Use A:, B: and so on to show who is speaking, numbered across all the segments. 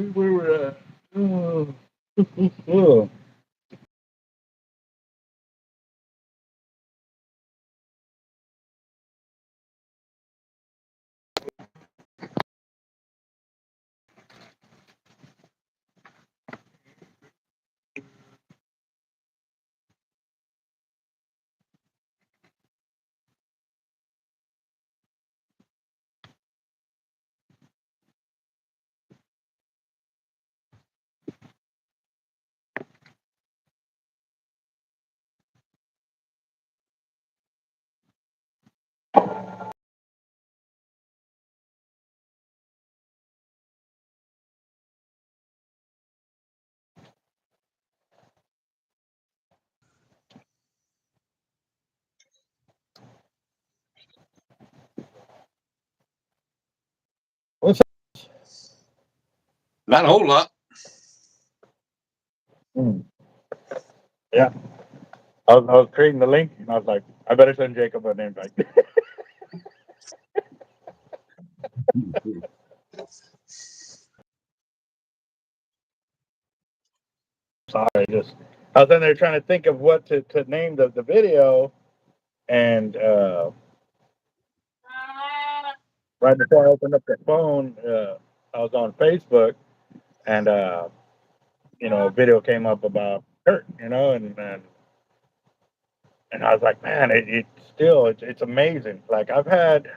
A: see where we're at. Oh. Oh. What's up?
B: Not a whole lot.
A: Yeah. I was creating the link, and I was like, I better send Jacob an invite. Sorry, I was in there trying to think of what to name the video, and right before I opened up the phone, I was on Facebook, and a video came up about Kurt, and I was like, man, it's amazing. Like, I've had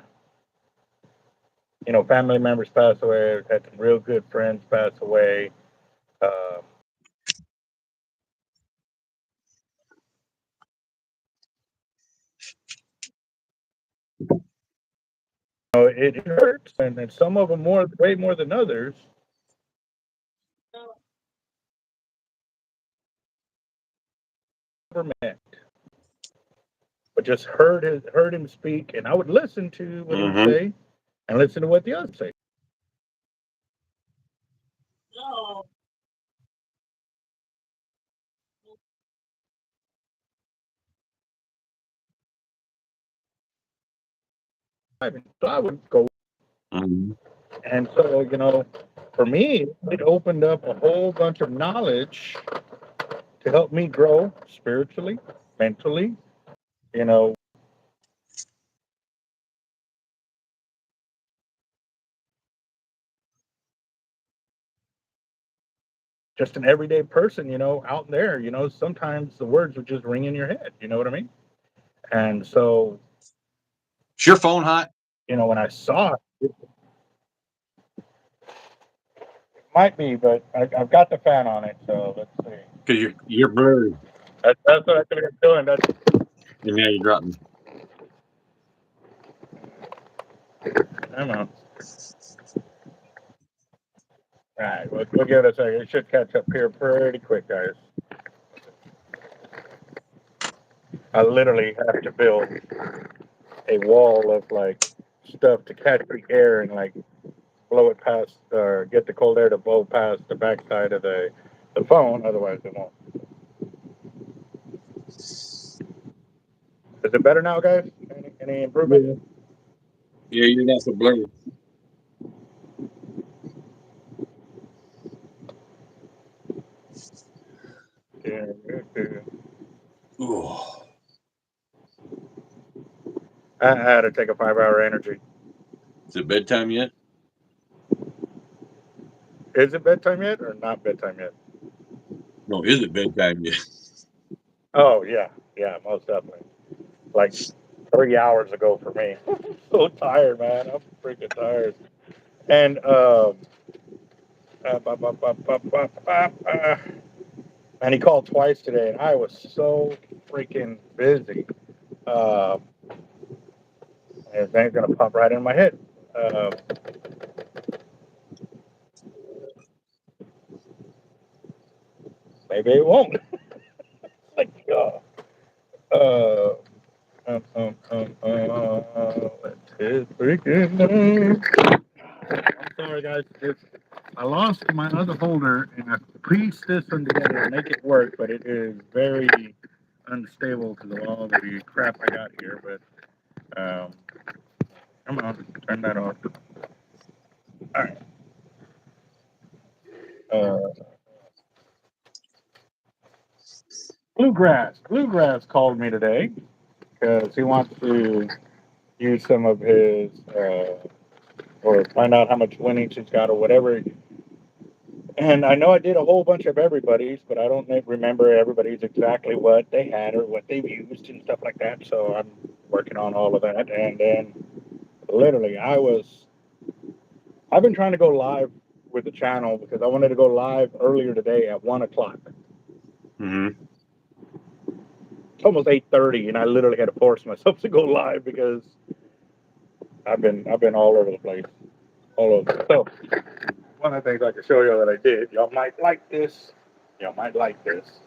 A: family members pass away. I've had some real good friends pass away. It hurts, and some of them way more than others. Never met, but just heard him speak, and I would listen to what he would say, and listen to what the others say. So I would go, and so for me, it opened up a whole bunch of knowledge to help me grow spiritually, mentally. You know, just an everyday person, out there, sometimes the words would just ring in your head. You know what I mean? And so,
B: is your phone hot?
A: When I saw it, it might be, but I've got the fan on it, so let's see.
B: Because you're blurry.
A: That's what I think I'm doing.
B: And now you're dropping.
A: Come on. All right, we'll give it a second. It should catch up here pretty quick, guys. I literally have to build a wall of stuff to catch the air and blow it past or get the cold air to blow past the backside of the phone. Otherwise, it won't. Is it better now, guys? Any improvement?
B: Yeah, you're not so blurry.
A: Yeah.
B: Ooh.
A: I had to take a 5-hour energy.
B: Is it bedtime yet?
A: Is it bedtime yet or not bedtime yet?
B: No, is it bedtime yet?
A: Oh, yeah, most definitely. Like 3 hours ago for me. I'm so tired, man. I'm freaking tired. And and he called twice today, and I was so freaking busy. His name's gonna pop right in my head. Maybe it won't. Like, let's hit freaking. I'm sorry, guys. I lost my other holder, and I pieced this one together to make it work, but it is very unstable because of all the crap I got here. But come on, turn that off. All right. Uh, Bluegrass called me today because he wants to use some of his, or find out how much winnings he's got or whatever. And I know I did a whole bunch of everybody's, but I don't remember everybody's exactly what they had or what they've used and stuff like that. So I'm working on all of that. And then literally, I've been trying to go live with the channel because I wanted to go live earlier today at 1 o'clock.
B: Mm-hmm.
A: It's almost 8:30, and I literally had to force myself to go live because I've been all over the place, all over. So one of the things I can show you that I did, y'all might like this. Y'all might like this.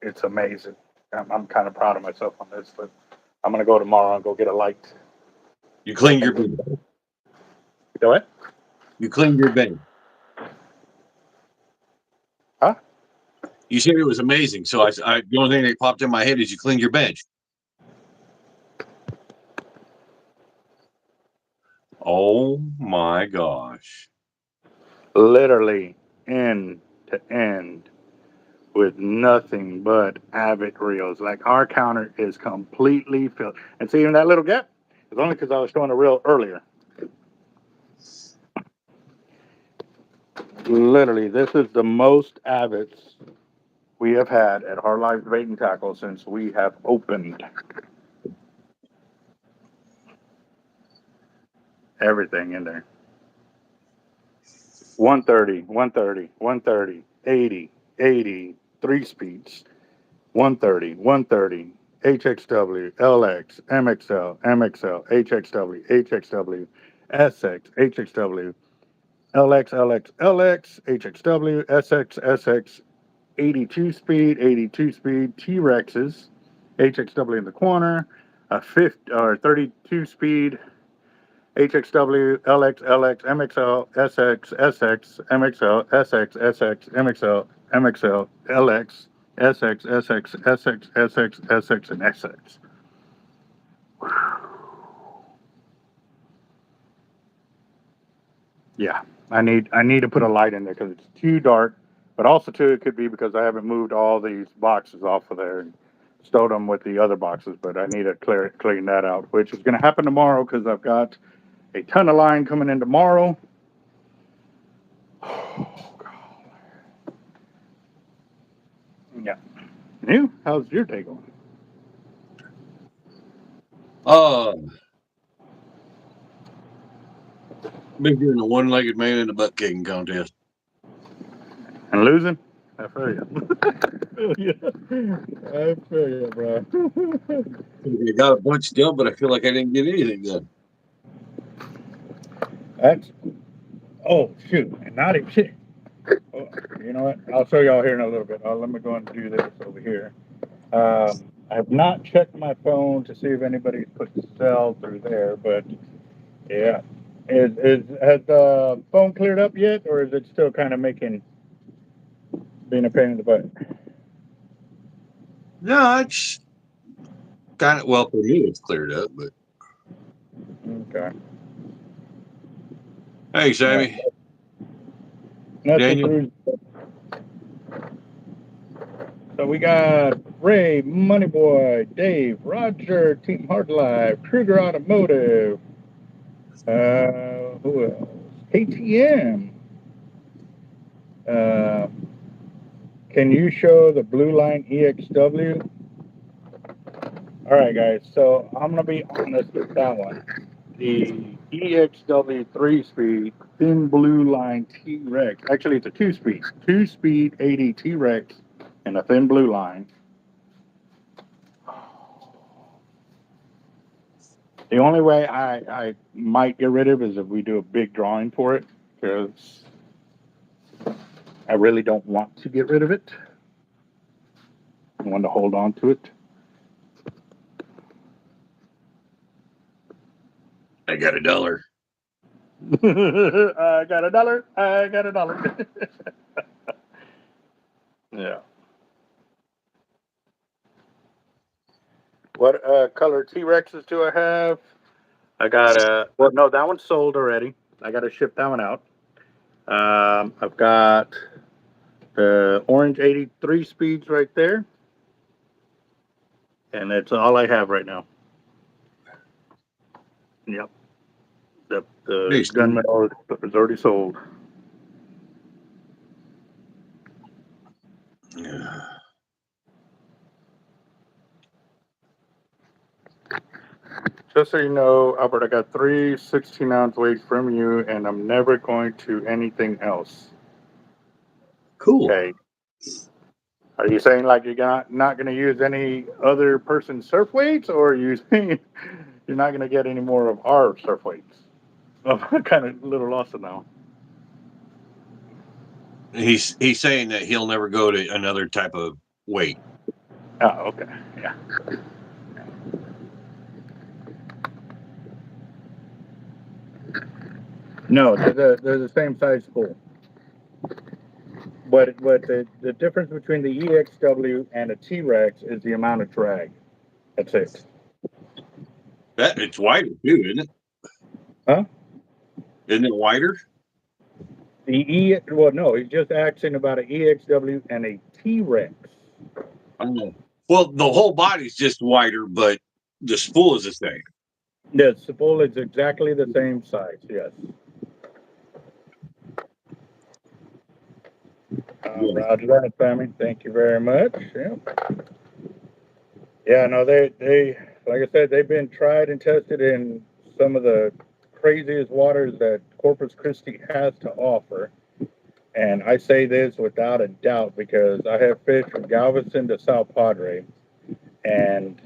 A: It's amazing. I'm kind of proud of myself on this, but I'm gonna go tomorrow and go get a light.
B: You cleaned your bin.
A: Do what?
B: You cleaned your bin.
A: Huh?
B: You said it was amazing. So the only thing that popped in my head is you cleaned your bench. Oh my gosh.
A: Literally end to end with nothing but Avid reels. Like our counter is completely filled. And see, even that little gap is only because I was showing a reel earlier. Literally, this is the most Avids we have had at Hard Life Bait and Tackle since we have opened. Everything in there. 130, 130, 130, 80, 80, 3 speeds, 130, 130, HXW, LX, MXL, MXL, HXW, HXW, SX, HXW, LX, LX, LX, HXW, SX, SX, 82 speed, 82 speed, T-Rexes, HXW in the corner, a 50 or 32 speed, HXW, LX, LX, MXL, SX, SX, MXL, SX, SX, MXL, MXL, LX, SX, SX, SX, SX, SX, and SX. Yeah, I need to put a light in there because it's too dark. But also too, it could be because I haven't moved all these boxes off of there and stowed them with the other boxes. But I need to clean that out, which is going to happen tomorrow because I've got a ton of line coming in tomorrow. Yeah. You? How's your day going?
B: Been doing a one-legged man in a butt kicking contest.
A: And losing? I feel you. I feel you, bro.
B: I got a bunch still, but I feel like I didn't get anything done.
A: That's shoot, and not even shit. Oh, you know what? I'll show y'all here in a little bit. Let me go and do this over here. I have not checked my phone to see if anybody's put the cell through there, but yeah. Has the phone cleared up yet, or is it still kind of being a pain in the butt?
B: No, it's kind of, well, for me, it's cleared up, but.
A: Okay.
B: Hey, Sammy.
A: Nothing
B: Daniel.
A: through. So we got Ray, Moneyboy, Dave, Roger, Team Hardlife, Kruger Automotive. Who else? KTM. Can you show the Blue Line EXW? All right, guys. So I'm gonna be honest with that one. The EXW 3-speed thin blue line T-Rex. Actually, it's a 2-speed 80 T-Rex and a thin blue line. The only way I might get rid of it is if we do a big drawing for it, because I really don't want to get rid of it. I want to hold on to it.
B: I got $1.
A: I got $1. I got $1. Yeah. What color T-Rexes do I have? I got well, no, that one's sold already. I got to ship that one out. I've got the orange 83 speeds right there. And that's all I have right now. Yep. The gunmetal is already sold.
B: Yeah.
A: Just so you know, Albert, I got 3 16-ounce weights from you, and I'm never going to anything else.
B: Cool.
A: Okay. Are you saying like you're not going to use any other person's surf weights, or are you saying you're not going to get any more of our surf weights? I'm kind of a little lost now.
B: He's saying that he'll never go to another type of weight.
A: Oh, okay. Yeah. No, they're the same size spool. But the difference between the EXW and a T-Rex is the amount of drag. That's it.
B: That it's wider too, isn't it?
A: Huh?
B: Isn't it wider?
A: Well, no, he's just asking about an EXW and a T-Rex.
B: Well, the whole body's just wider, but the spool is the same.
A: The spool is exactly the same size, yes. Roger that, family. Thank you very much. Yeah, no, they like I said, they've been tried and tested in some of the craziest waters that Corpus Christi has to offer. And I say this without a doubt because I have fished from Galveston to South Padre, and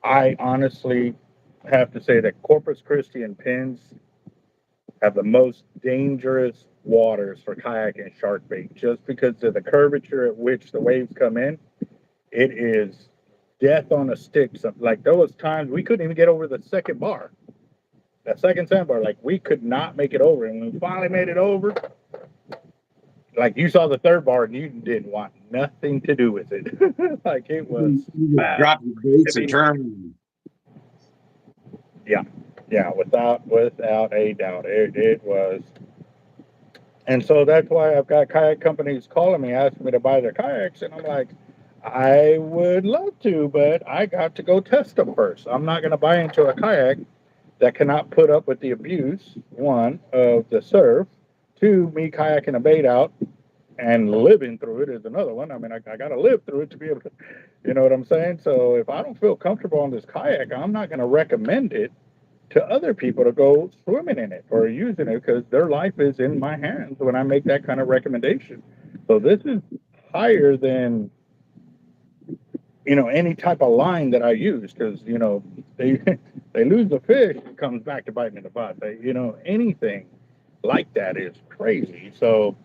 A: I honestly have to say that Corpus Christi and Pins have the most dangerous waters for kayak and shark bait just because of the curvature at which the waves come in. It is death on a stick. Like there was times we couldn't even get over the second bar, that second sandbar. Like we could not make it over, and when we finally made it over, like you saw the third bar and you didn't want nothing to do with it. Like it was bad.
B: Drop your baits and turn.
A: Yeah, without a doubt, it was. And so that's why I've got kayak companies calling me, asking me to buy their kayaks, and I'm like, I would love to, but I got to go test them first. I'm not going to buy into a kayak that cannot put up with the abuse, one, of the surf, two, me kayaking a bait out and living through it is another one. I mean, I got to live through it to be able to, you know what I'm saying? So if I don't feel comfortable on this kayak, I'm not going to recommend it to other people to go swimming in it or using it because their life is in my hands when I make that kind of recommendation. So this is higher than, any type of line that I use because, they they lose the fish, it comes back to biting in the butt. Anything like that is crazy. So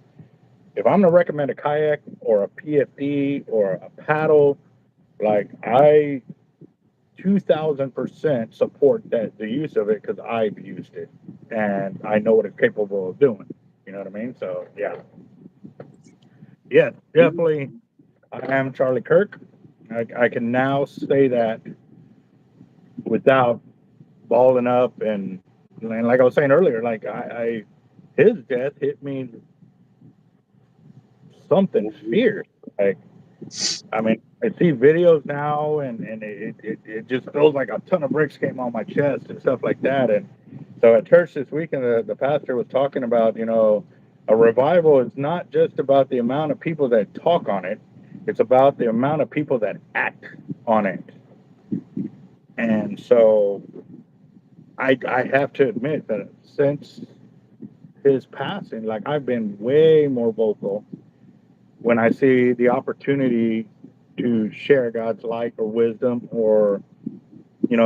A: if I'm going to recommend a kayak or a PFD or a paddle, like I 2000% support the use of it because I've used it and I know what it's capable of doing. You know what I mean? So yeah, definitely. I am Charlie Kirk. I can now say that without balling up and like I was saying earlier, like his death hit me something fierce. Like, I mean, I see videos now, and it just feels like a ton of bricks came on my chest and stuff like that. And so at church this weekend, the pastor was talking about, a revival is not just about the amount of people that talk on it; it's about the amount of people that act on it. And so, I have to admit that since his passing, like I've been way more vocal when I see the opportunity to share God's light or wisdom or,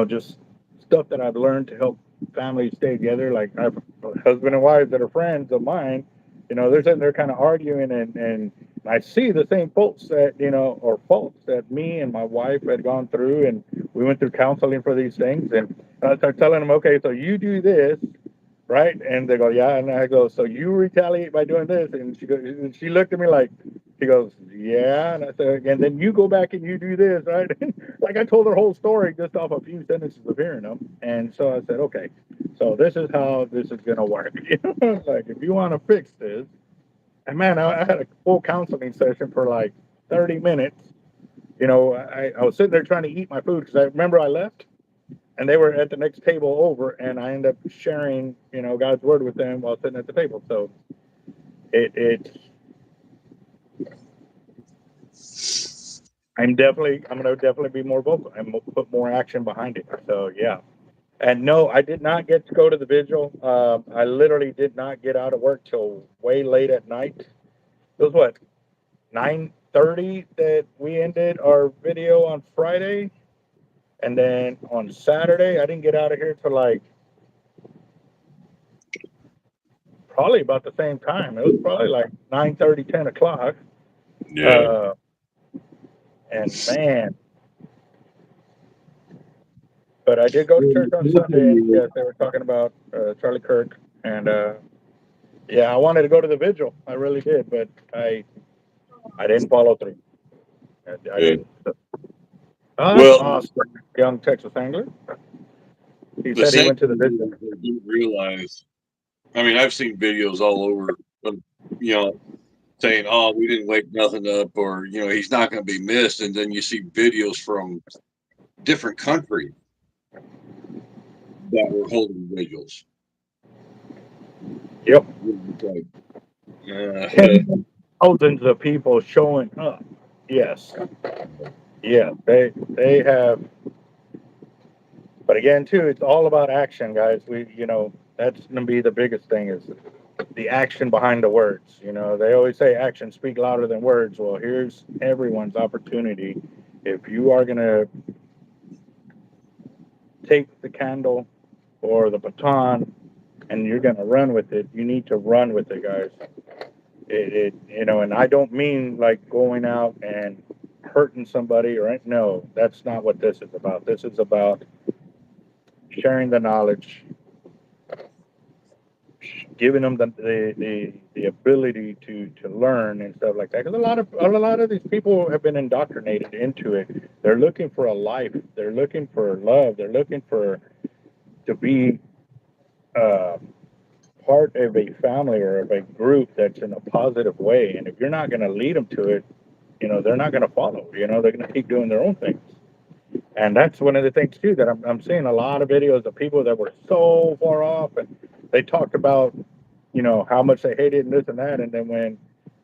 A: just stuff that I've learned to help families stay together. Like I've husband and wife that are friends of mine, they're sitting there kind of arguing and I see the same faults that me and my wife had gone through, and we went through counseling for these things. And I start telling them, okay, so you do this, right? And they go, yeah. And I go, so you retaliate by doing this. And she looked at me like, She goes, yeah. And I said, and then you go back and you do this, right? Like I told her whole story just off a few sentences of hearing them. And so I said, okay, so this is how this is going to work. You know, like if you want to fix this, and man, I had a full counseling session for like 30 minutes. You know, I was sitting there trying to eat my food because I remember I left and they were at the next table over and I ended up sharing, you know, God's word with them while sitting at the table. So it's I'm gonna definitely be more vocal and put more action behind it. So yeah. And no, I did not get to go to the vigil. I literally did not get out of work till way late at night. It was what 9:30 that we ended our video on Friday, and then on Saturday I didn't get out of here till like probably about the same time. It was probably like 9:30, 10 o'clock.
B: Yeah.
A: Uh, and man, but I did go to church on Sunday, and yes, they were talking about Charlie Kirk, and yeah, I wanted to go to the vigil. I really did, but I didn't follow through. I
B: Yeah.
A: didn't. Oh, that's
B: Well,
A: awesome, young Texas angler. He
B: the
A: said he
B: same
A: went to the
B: thing
A: vigil.
B: is they do realize. I mean, I've seen videos all over, you know, saying, "Oh, we didn't wake nothing up," or he's not going to be missed, and then you see videos from different countries that were holding vigils.
A: Yep,
B: It's like,
A: thousands of people showing up. Yes, yeah, they have. But again, too, it's all about action, guys. That's going to be the biggest thing is the action behind the words. You know, they always say actions speak louder than words. Well, here's everyone's opportunity. If you are going to take the candle or the baton and you're going to run with it, you need to run with it, guys. And I don't mean like going out and hurting somebody or no, that's not what this is about. This is about sharing the knowledge, giving them the ability to learn and stuff like that. Because a lot of these people have been indoctrinated into it. They're looking for a life. They're looking for love. They're looking for to be uh, part of a family or of a group that's in a positive way. And if you're not going to lead them to it, they're not going to follow. They're going to keep doing their own things. And that's one of the things too that I'm seeing a lot of videos of people that were so far off, and they talked about how much they hated and this and that, and then when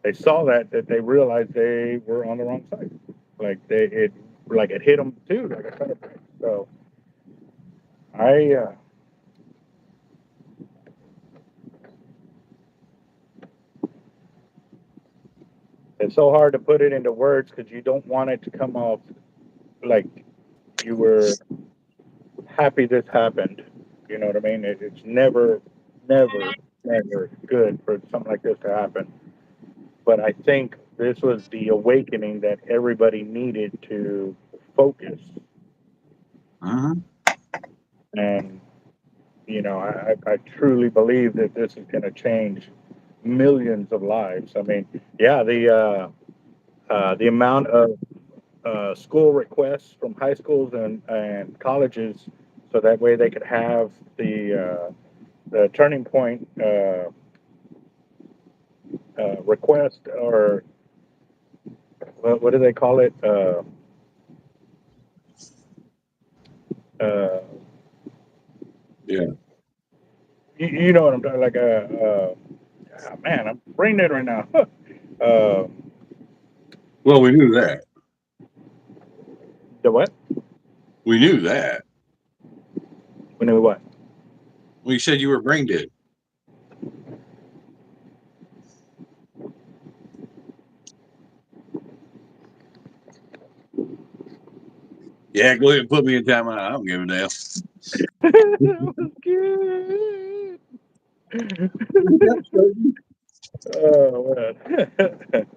A: they saw that they realized they were on the wrong side, like it hit them too, like I said. So I it's so hard to put it into words because you don't want it to come off like you were happy this happened. You know what I mean? It's never good for something like this to happen. But I think this was the awakening that everybody needed to focus.
B: uh-huh.
A: And I truly believe that this is going to change millions of lives. I mean, yeah, the amount of school requests from high schools and colleges, so that way they could have the turning point request, or what do they call it? Uh,
B: Yeah.
A: you know what I'm talking like man, I'm brain dead right now. uh,
B: Well, we knew that.
A: the what?
B: We knew that.
A: We knew what?
B: We said you were brain dead. Yeah, go ahead and put me in timeout. I don't give a damn.
A: That was good. Oh man.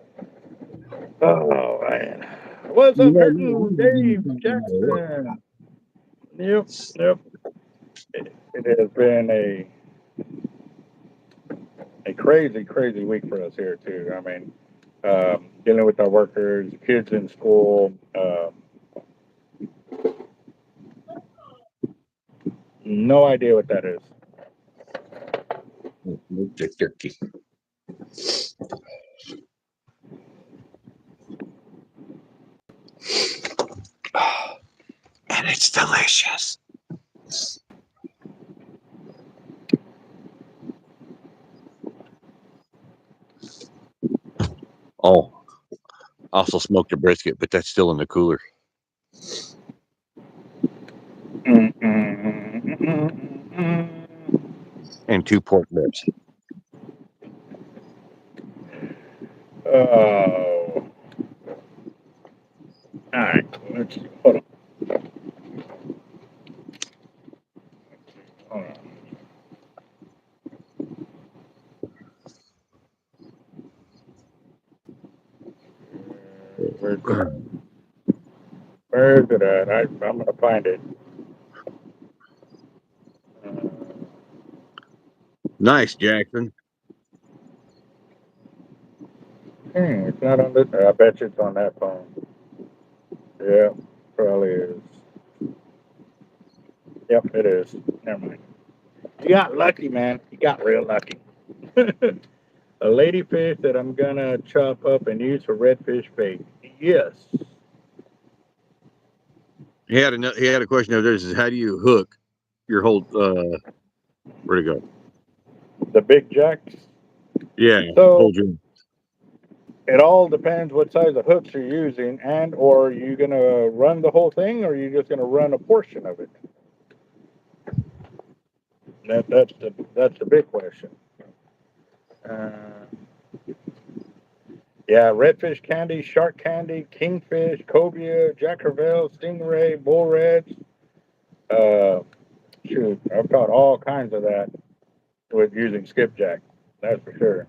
A: Oh man. What's up, hurting Dave Jackson? Yep, yep. It has been a crazy week for us here too. I mean, dealing with our workers, kids in school. No idea what that is.
B: Turkey. And it's delicious. Oh, also smoked a brisket, but that's still in the cooler. And 2 pork ribs.
A: Oh. All right. Let's see. Hold on. Hold on. Where's it at? I'm going to find it.
B: Nice, Jackson.
A: It's not on this. I bet you it's on that phone. Yeah, probably is. Yep, it is. Never mind. You got lucky, man. You got real lucky. A ladyfish that I'm gonna chop up and use for redfish bait. Yes.
B: He had a question over there. Says, how do you hook your whole where'd it go?
A: The big jacks.
B: Yeah,
A: So
B: whole dream.
A: it all depends what size of hooks you're using, and or are you gonna run the whole thing, or are you just gonna run a portion of it? That's the big question. Uh, yeah, redfish candy, shark candy, kingfish, cobia, jack crevalle, stingray, bull reds. Shoot, I've caught all kinds of that with using skipjack. That's for sure.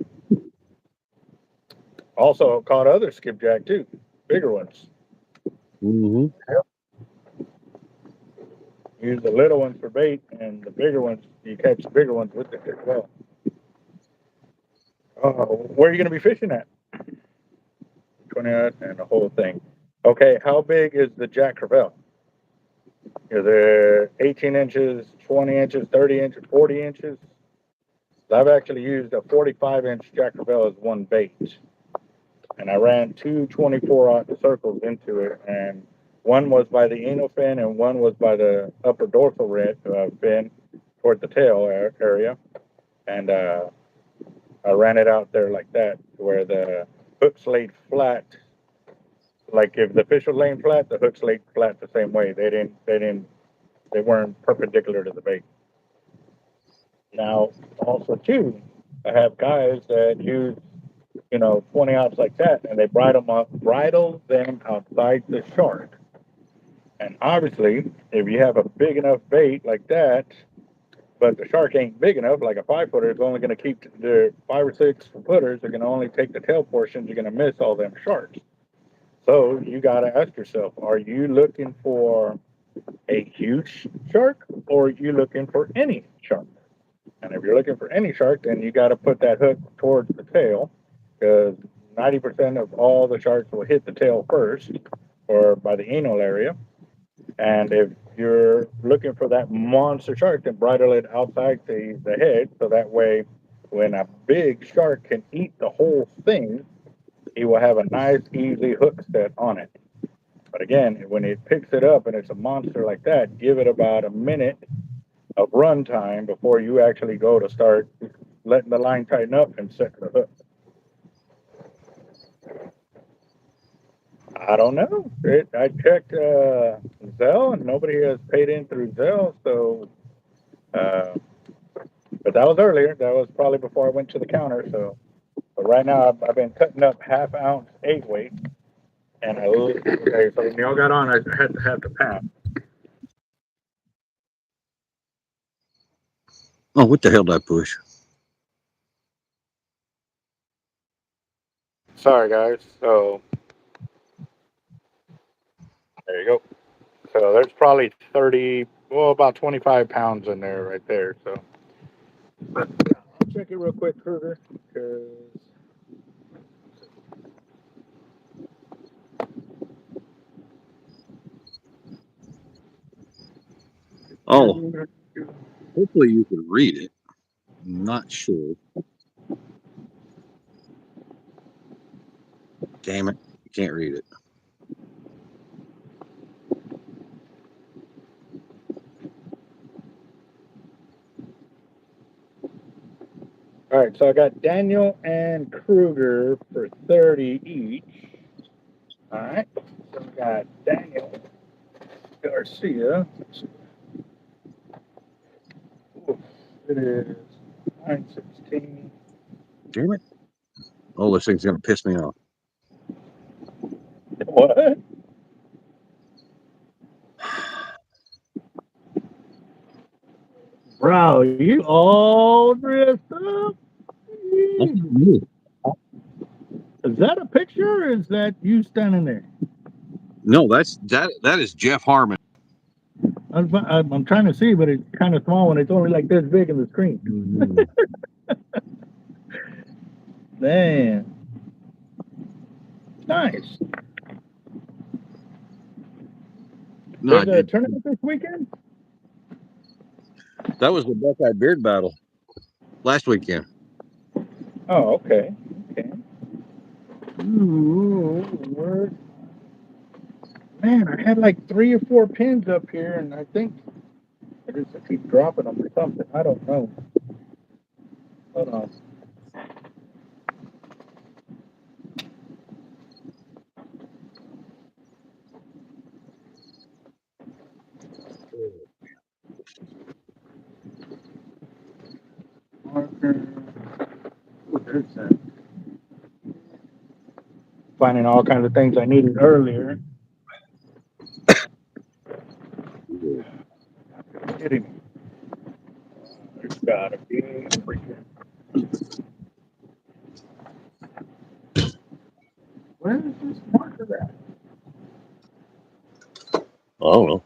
A: Also caught other skipjack too, bigger ones.
B: Mm-hmm.
A: Use the little ones for bait, and the bigger ones you catch the bigger ones with it as well. Where are you going to be fishing at? 20 and the whole thing. Okay, how big is the jack crevalle? Is it 18 inches, 20 inches, 30 inches, 40 inches? I've actually used a 45-inch jack crevalle as one bait. And I ran two 24-aught circles into it, and one was by the anal fin and one was by the upper dorsal fin toward the tail area. And I ran it out there like that, where the hooks laid flat. Like if the fish was laying flat, the hooks laid flat the same way. They weren't perpendicular to the bait. Now, also too, I have guys that use 20 ounce like that, and they bridle them outside the shark. And obviously, if you have a big enough bait like that, but the shark ain't big enough, like a 5-footer is only going to keep the 5 or 6 footers, they're going to only take the tail portions, you're going to miss all them sharks. So you got to ask yourself, are you looking for a huge shark, or are you looking for any shark? And if you're looking for any shark, then you got to put that hook towards the tail, because 90% of all the sharks will hit the tail first, or by the anal area. And if you're looking for that monster shark, then bridle it outside the head, so that way, when a big shark can eat the whole thing, he will have a nice, easy hook set on it. But again, when it picks it up and it's a monster like that, give it about a minute of run time before you actually go to start letting the line tighten up and set the hook. I don't know. I checked Zelle, and nobody has paid in through Zelle. So, but that was earlier. That was probably before I went to the counter. So, but right now I've been cutting up 1/2 ounce 8-weight, and okay. So when y'all got on, I had to have the pound.
B: Oh, what the hell did I push?
A: Sorry, guys. So there you go. So there's probably 30, well, about 25 pounds in there right there. So, but I'll check it real quick, Kruger, because
B: Hopefully you can read it. I'm not sure. Damn it. You can't read it.
A: All right, so I got Daniel and Kruger for 30 each. All right, so we got Daniel Garcia. Ooh, it is 9:16.
B: Damn it. Oh, this thing's going to piss me off.
A: What? Bro, you all dressed up? Is that a picture or is that you standing there?
B: No, that is Jeff Harmon.
A: I'm trying to see, but it's kind of small when it's only like this big in the screen. Man. Nice.
B: No,
A: There's a tournament this weekend?
B: that was the Buckeye Beard Battle last weekend.
A: Oh, okay. Okay. Ooh, word. Man, I had like 3 or 4 pins up here, and I think I just keep dropping them or something. I don't know. Hold on. Marker. Ooh, there's that. Finding all kinds of things I needed earlier. Kidding me. There's gotta be freaking. Where is this marker at?
B: I don't know.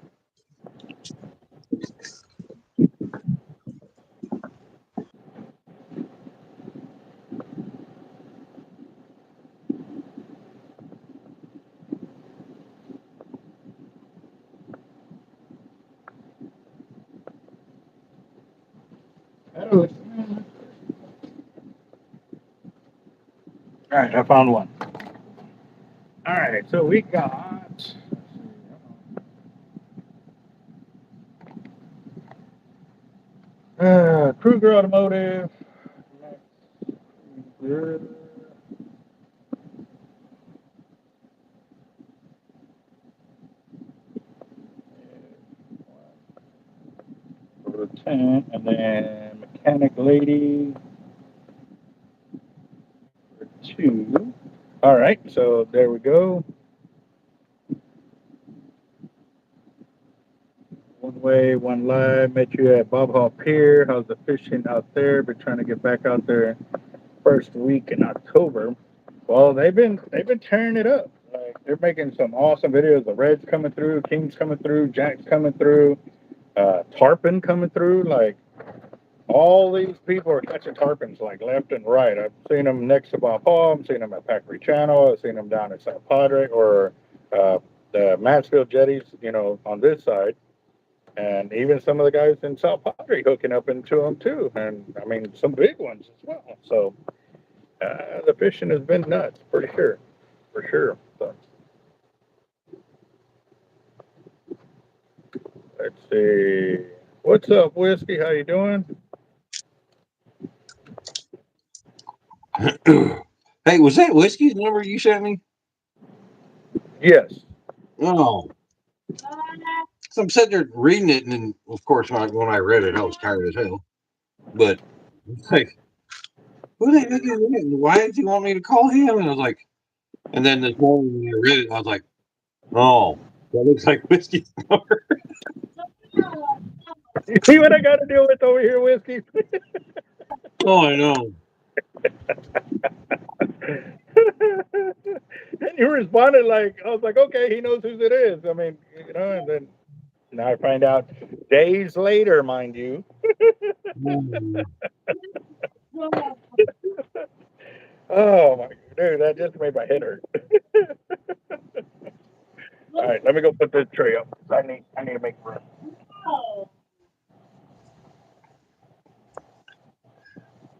A: Oh, all right, I found one. All right, so we got. Kruger Automotive. For 10, and then Mechanic Lady for 2. All right, so there we go. One way, one live. Met you at Bob Hall Pier. How's the fishing out there? Been trying to get back out there first week in October. Well, they've been tearing it up. Like they're making some awesome videos. The Reds coming through, Kings coming through, Jacks coming through, Tarpon coming through. Like all these people are catching tarpons like left and right. I've seen them next to Bob Hall. I've seen them at Packery Channel. I've seen them down at S.P.I.D or the Mansfield jetties. You know, on this side. And even some of the guys in South Padre hooking up into them too, and I mean some big ones as well. So the fishing has been nuts, for sure. So, let's see. What's up, Whiskey? How you doing?
B: Hey, was that Whiskey's number you sent me?
A: Yes.
B: Oh. So I'm sitting there reading it, and then, of course, when I read it, I was tired as hell. But, like, who the heck is it? Why did you want me to call him? And I was like, and then this morning when I read it, I was like, oh, that looks like Whiskey's number.
A: You see what I got to deal with over here, Whiskey?
B: Oh, I know.
A: And you responded like, I was like, okay, he knows who it is. I mean, you know, and then now I find out days later, mind you. Oh my dude, that just made my head hurt. All right, let me go put this tray up. I need to make room.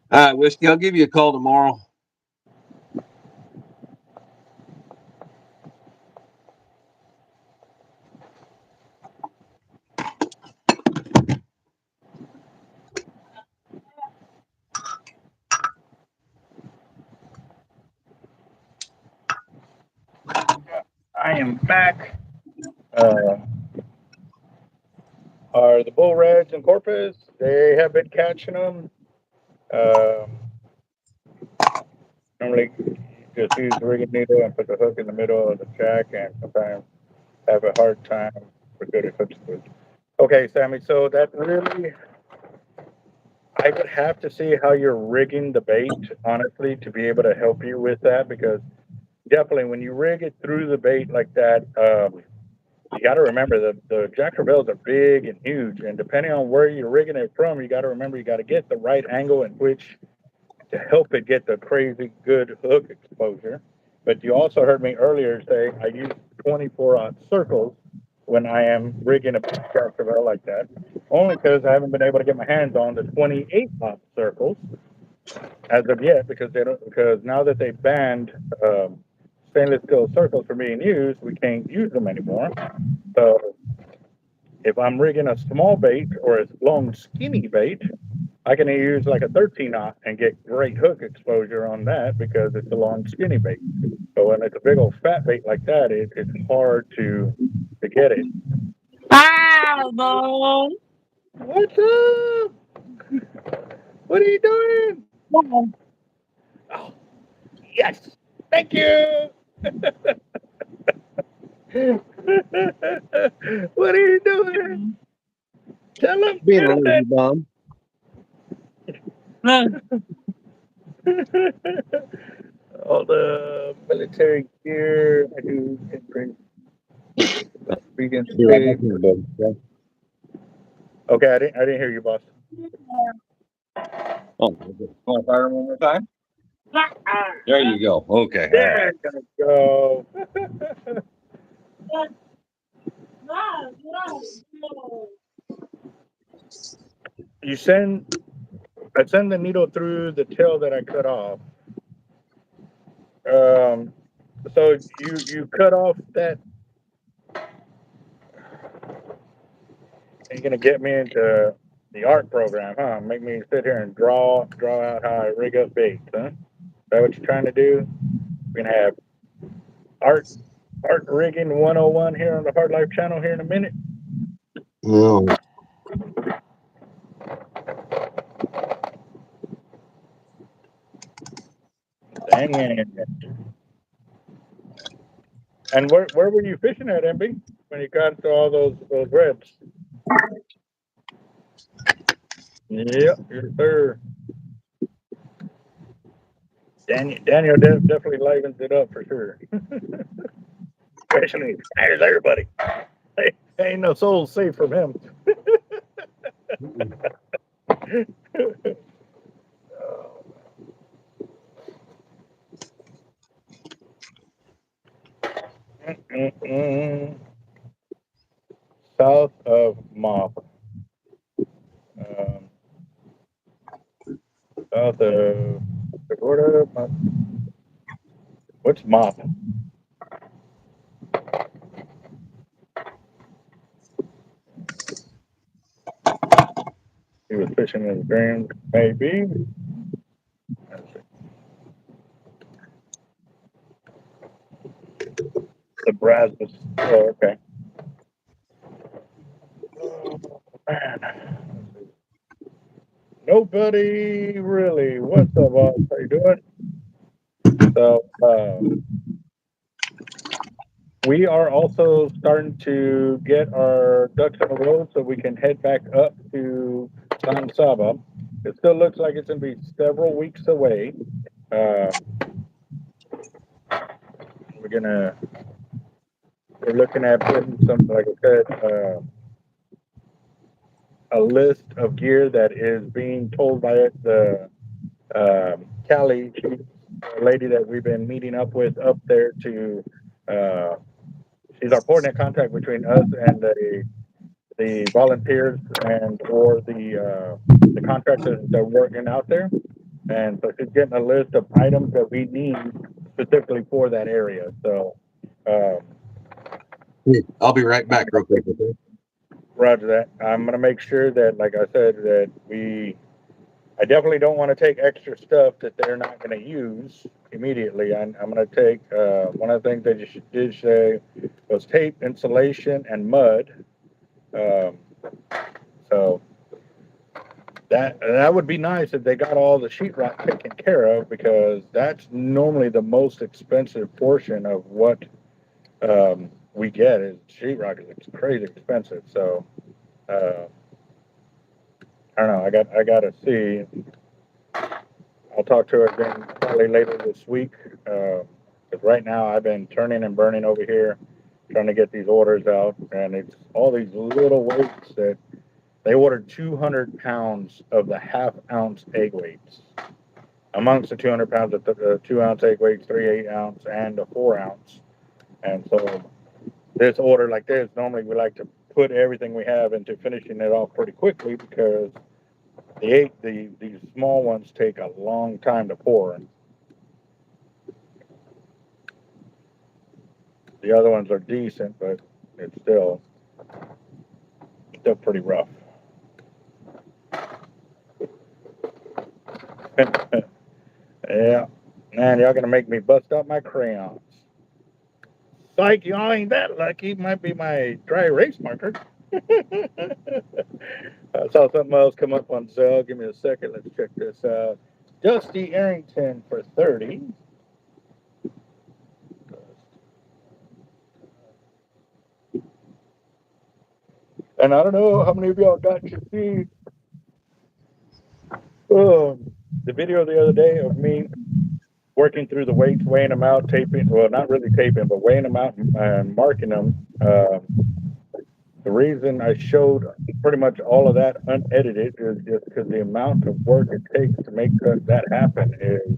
B: All right, Whiskey, I'll give you a call tomorrow.
A: I am back. Are the bull reds in Corpus? They have been catching them. Normally, just use the rigging needle and put the hook in the middle of the jack, and sometimes have a hard time with good hook screws. Okay, Sammy. So that really, I would have to see how you're rigging the bait, honestly, to be able to help you with that. Because definitely, when you rig it through the bait like that, you got to remember the jack crevalles are big and huge, and depending on where you're rigging it from, you got to remember you got to get the right angle in which to help it get the crazy good hook exposure. But you also heard me earlier say I use 24-aught circles when I am rigging a jack crevalle like that, only because I haven't been able to get my hands on the 28-aught circles as of yet, because they don't, because now that they banned stainless steel circles from being used, we can't use them anymore. So if I'm rigging a small bait or a long skinny bait, I can use like a 13-aught and get great hook exposure on that because it's a long skinny bait. But when it's a big old fat bait like that, it's hard to get it.
C: Hi, Mom.
A: What's up? What are you doing?
C: Mom.
A: Oh, yes. Thank you. What are you doing? Tell him.
B: Being a
A: Tell
B: lazy bum.
C: Look,
A: All the military gear. I do imprint. Vegan pig. Okay, I didn't hear you, boss.
B: Oh, want to fire one more time? There you go. Okay.
A: There you go. You I send the needle through the tail that I cut off. So you cut off that. You're gonna get me into the art program, huh? Make me sit here and draw out how I rig up baits, huh? Is that what you're trying to do? We're gonna have art rigging 101 here on the Hard Life channel here in a minute.
B: No.
A: Dang it. And where were you fishing at, MB, when you got to all those reds? Yep, yes, sir. Daniel definitely livens it up for sure. Especially, there's everybody. Hey, ain't no soul safe from him. South of Mop. Um, South of Florida. What's Mop? He was fishing in the stream, maybe. The Brazos. Oh, okay. Oh, man. Nobody really. What's up, boss? How you doing? So, we are also starting to get our ducks in a row so we can head back up to San Saba. It still looks like it's going to be several weeks away. We're looking at putting some, like I said, a list of gear that is being told by the Cali lady that we've been meeting up with up there to. She's our point of contact between us and the volunteers and or the contractors that are working out there. and so she's getting a list of items that we need specifically for that area. So, um,
B: I'll be right back real quick. Okay?
A: Roger that. I'm gonna make sure that, like I said, that I definitely don't want to take extra stuff that they're not going to use immediately. I'm going to take one of the things that you did say was tape, insulation, and mud. Um, so that would be nice if they got all the sheetrock taken care of, because that's normally the most expensive portion of what we get is sheetrock. It's crazy expensive. So I don't know. I got to see. I'll talk to her again probably later this week. Because right now I've been turning and burning over here, trying to get these orders out, and it's all these little weights that they ordered 200 pounds of the half-ounce egg weights. Amongst the 200 pounds of the 2-ounce egg weights, 3 8-ounce, and a 4-ounce. And so this order like this, normally we like to put everything we have into finishing it off pretty quickly, because these small ones take a long time to pour. The other ones are decent, but it's still pretty rough. Yeah, man, y'all gonna make me bust out my crayons. Psych, y'all ain't that lucky. Might be my dry erase marker. I saw something else come up on sale. Give me a second. Let's check this out. Dusty Arrington for 30. And I don't know how many of y'all got to see the video the other day of me working through the weights, weighing them out, taping. Well, not really taping, but weighing them out and marking them. The reason I showed pretty much all of that unedited is just because the amount of work it takes to make that happen is.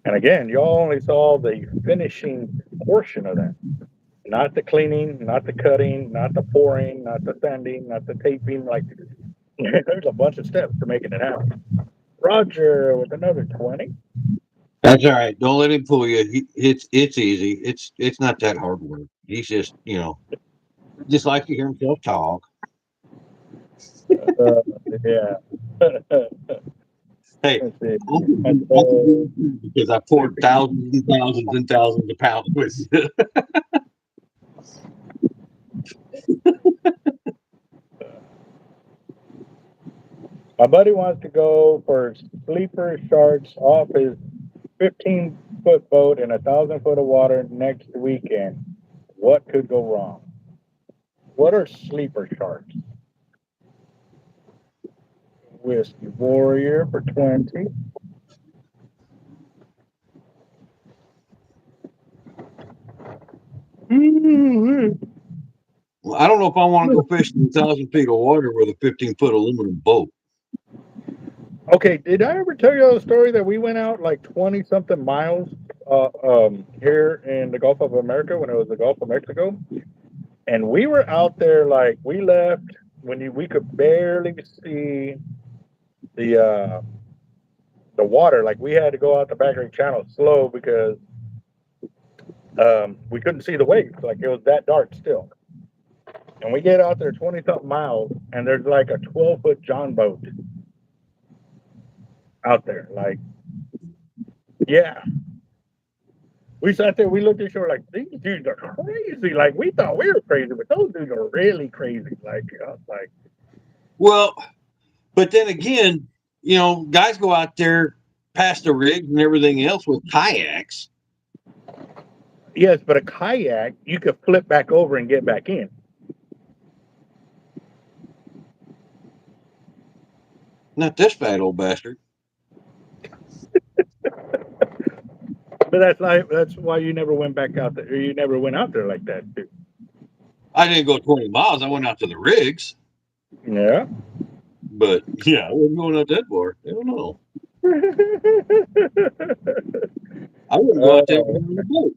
A: And again, y'all only saw the finishing portion of that. Not the cleaning, not the cutting, not the pouring, not the sanding, not the taping. Like, there's a bunch of steps to making it happen. Roger with another 20.
B: That's all right. Don't let him fool you. It's easy. It's not that hard work. He's just just like to hear himself talk.
A: Yeah.
B: Hey,
A: Let's see.
B: I can do it because I poured thousands and thousands and thousands of pounds with it.
A: My buddy wants to go for sleeper sharks off his 15-foot boat in 1,000 foot of water next weekend. What could go wrong? What are sleeper sharks? Whiskey Warrior for 20.
B: Well, I don't know if I want to go fishing in 1,000 feet of water with a 15-foot aluminum boat.
A: Okay, did I ever tell you the story that we went out like 20 something miles here in the Gulf of America when it was the Gulf of Mexico? And we were out there, like, we left when we could barely see the water. Like, we had to go out the Backering Channel slow because we couldn't see the waves. Like, it was that dark still. And we get out there 20 something miles, and there's like a 12-foot John boat out there. Like, yeah. We sat there, we looked at each other like, these dudes are crazy. Like, we thought we were crazy, but those dudes are really crazy. Like, I was like,
B: Well, but then again, guys go out there past the rigs and everything else with kayaks.
A: yes, but a kayak, you could flip back over and get back in.
B: Not this fat old bastard.
A: But that's why you never went back out there. Or you never went out there like that, too.
B: I didn't go 20 miles. I went out to the rigs.
A: Yeah.
B: But yeah, I wasn't going out that far. I don't know. I wouldn't go out there on the boat.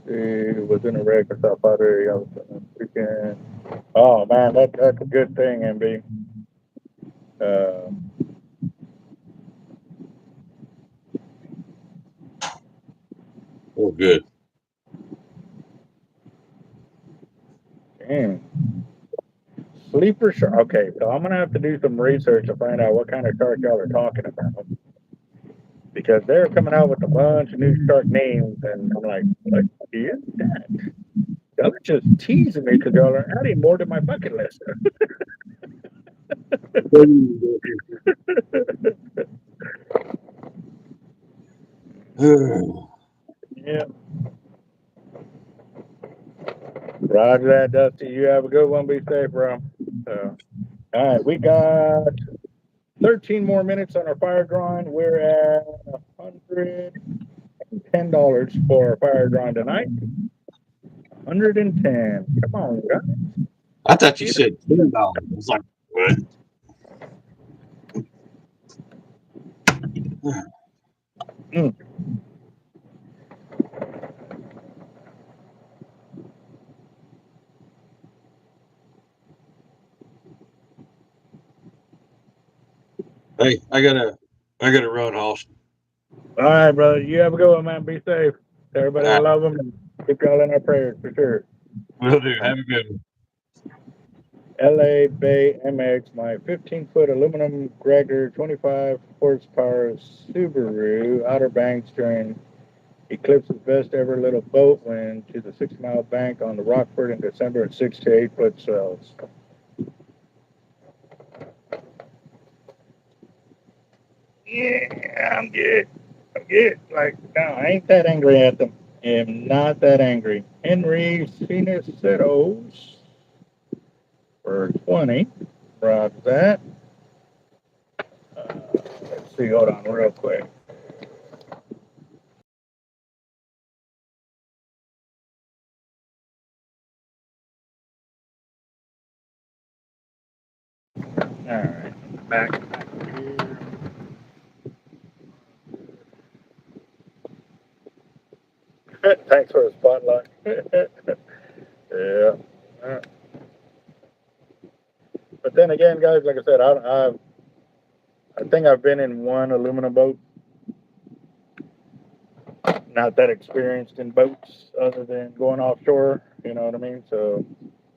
A: See, was in a wreck or South Padre. I was freaking. Oh man, that's a good thing, MB.
B: Oh, good.
A: Damn. Sleeper shark. Okay, so I'm gonna have to do some research to find out what kind of shark y'all are talking about, because they're coming out with a bunch of new shark names, and I'm like, what is that? Y'all are just teasing me because y'all are adding more to my bucket list. Yeah. Roger that, Dusty. You have a good one. Be safe, bro. So, all right, we got 13 more minutes on our fire drawing. We're at $110 for our fire drawing tonight. 110. Come on, guys.
B: I thought you said $10. I was like, what? Hey, I gotta run, Hoss.
A: All right, brother. You have a good one, man. Be safe. Everybody
B: All right.
A: love them and keep y'all in our prayers for sure.
B: Will do. Have a good one.
A: LA Bay MX, my 15-foot aluminum Gregor 25 horsepower Subaru Outer Banks during Eclipse's best ever little boat went to the 6 mile bank on the Rockford in December at 6 to 8 foot swells. Yeah, I'm good. I'm good. Like, no, I ain't that angry at them. I'm not that angry. Henry Venus Settles for 20. Roger that. Let's see, hold on real quick. All right, back here. Thanks for the spotlight. Yeah. But then again, guys, like I said, I think I've been in one aluminum boat. Not that experienced in boats other than going offshore, you know what I mean? So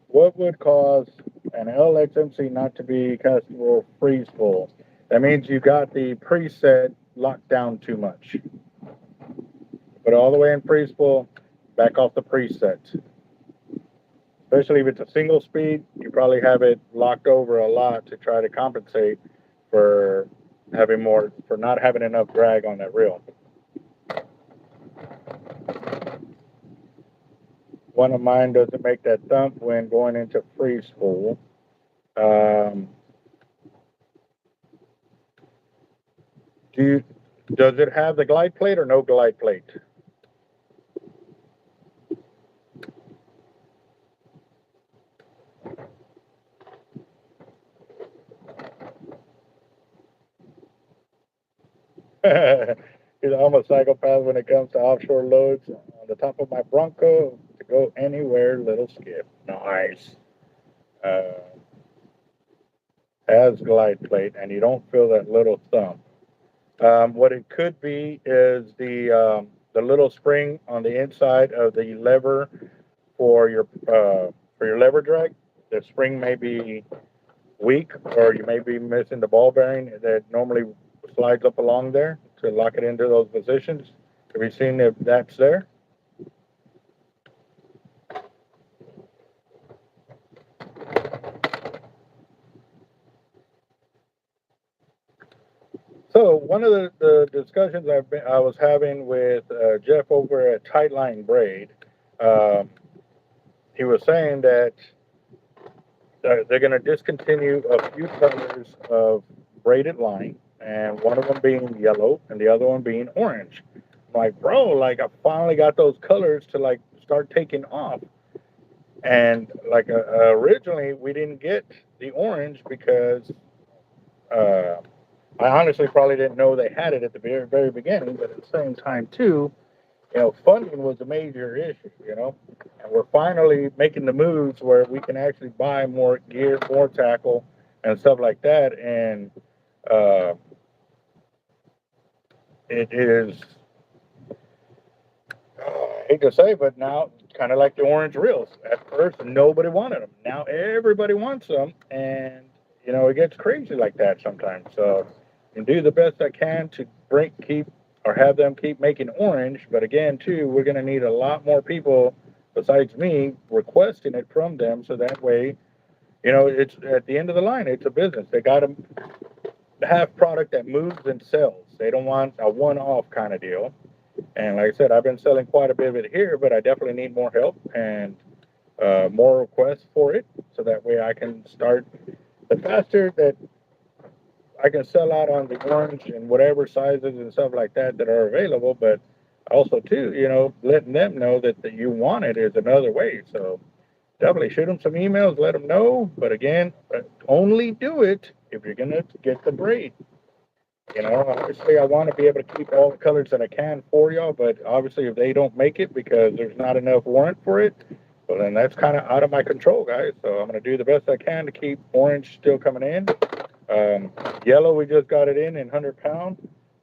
A: what would cause an LXMC not to be castable freeze full? That means you got the preset locked down too much. Put it all the way in freeze full, back off the preset. Especially if it's a single speed, you probably have it locked over a lot to try to compensate for not having enough drag on that reel. One of mine doesn't make that thump when going into freeze full. Does it have the glide plate or no glide plate? I'm a psychopath when it comes to offshore loads. On the top of my Bronco to go anywhere, little skip. Nice. Has glide plate, and you don't feel that little thump. What it could be is the little spring on the inside of the lever for your lever drag. The spring may be weak, or you may be missing the ball bearing that normally slides up along there to lock it into those positions. Have you seen if that's there? So one of the discussions I was having with Jeff over at Tightline Braid, um, he was saying that they're going to discontinue a few colors of braided line, and one of them being yellow and the other one being orange. I'm like, bro, like I finally got those colors to like start taking off. And like originally, we didn't get the orange because uh, I honestly probably didn't know they had it at the very, very beginning. But at the same time, too, funding was a major issue, and we're finally making the moves where we can actually buy more gear, more tackle, and stuff like that. And uh, it is, hate to say, but now kind of like the orange reels. At first, nobody wanted them. Now everybody wants them, and it gets crazy like that sometimes. So, I can do the best I can to have them keep making orange. But again, too, we're going to need a lot more people besides me requesting it from them, so that way, it's at the end of the line. It's a business. They got to have product that moves and sells. They don't want a one-off kind of deal. And like I said, I've been selling quite a bit of it here, but I definitely need more help and more requests for it, so that way I can start. The faster that I can sell out on the orange and whatever sizes and stuff like that that are available, but also too, letting them know that you want it is another way. So definitely shoot them some emails, let them know. But again, only do it if you're gonna get the braid. Obviously, I want to be able to keep all the colors that I can for y'all, but obviously, if they don't make it because there's not enough warrant for it, well, then that's kind of out of my control, guys. So I'm going to do the best I can to keep orange still coming in. Yellow, we just got it in 100 pound.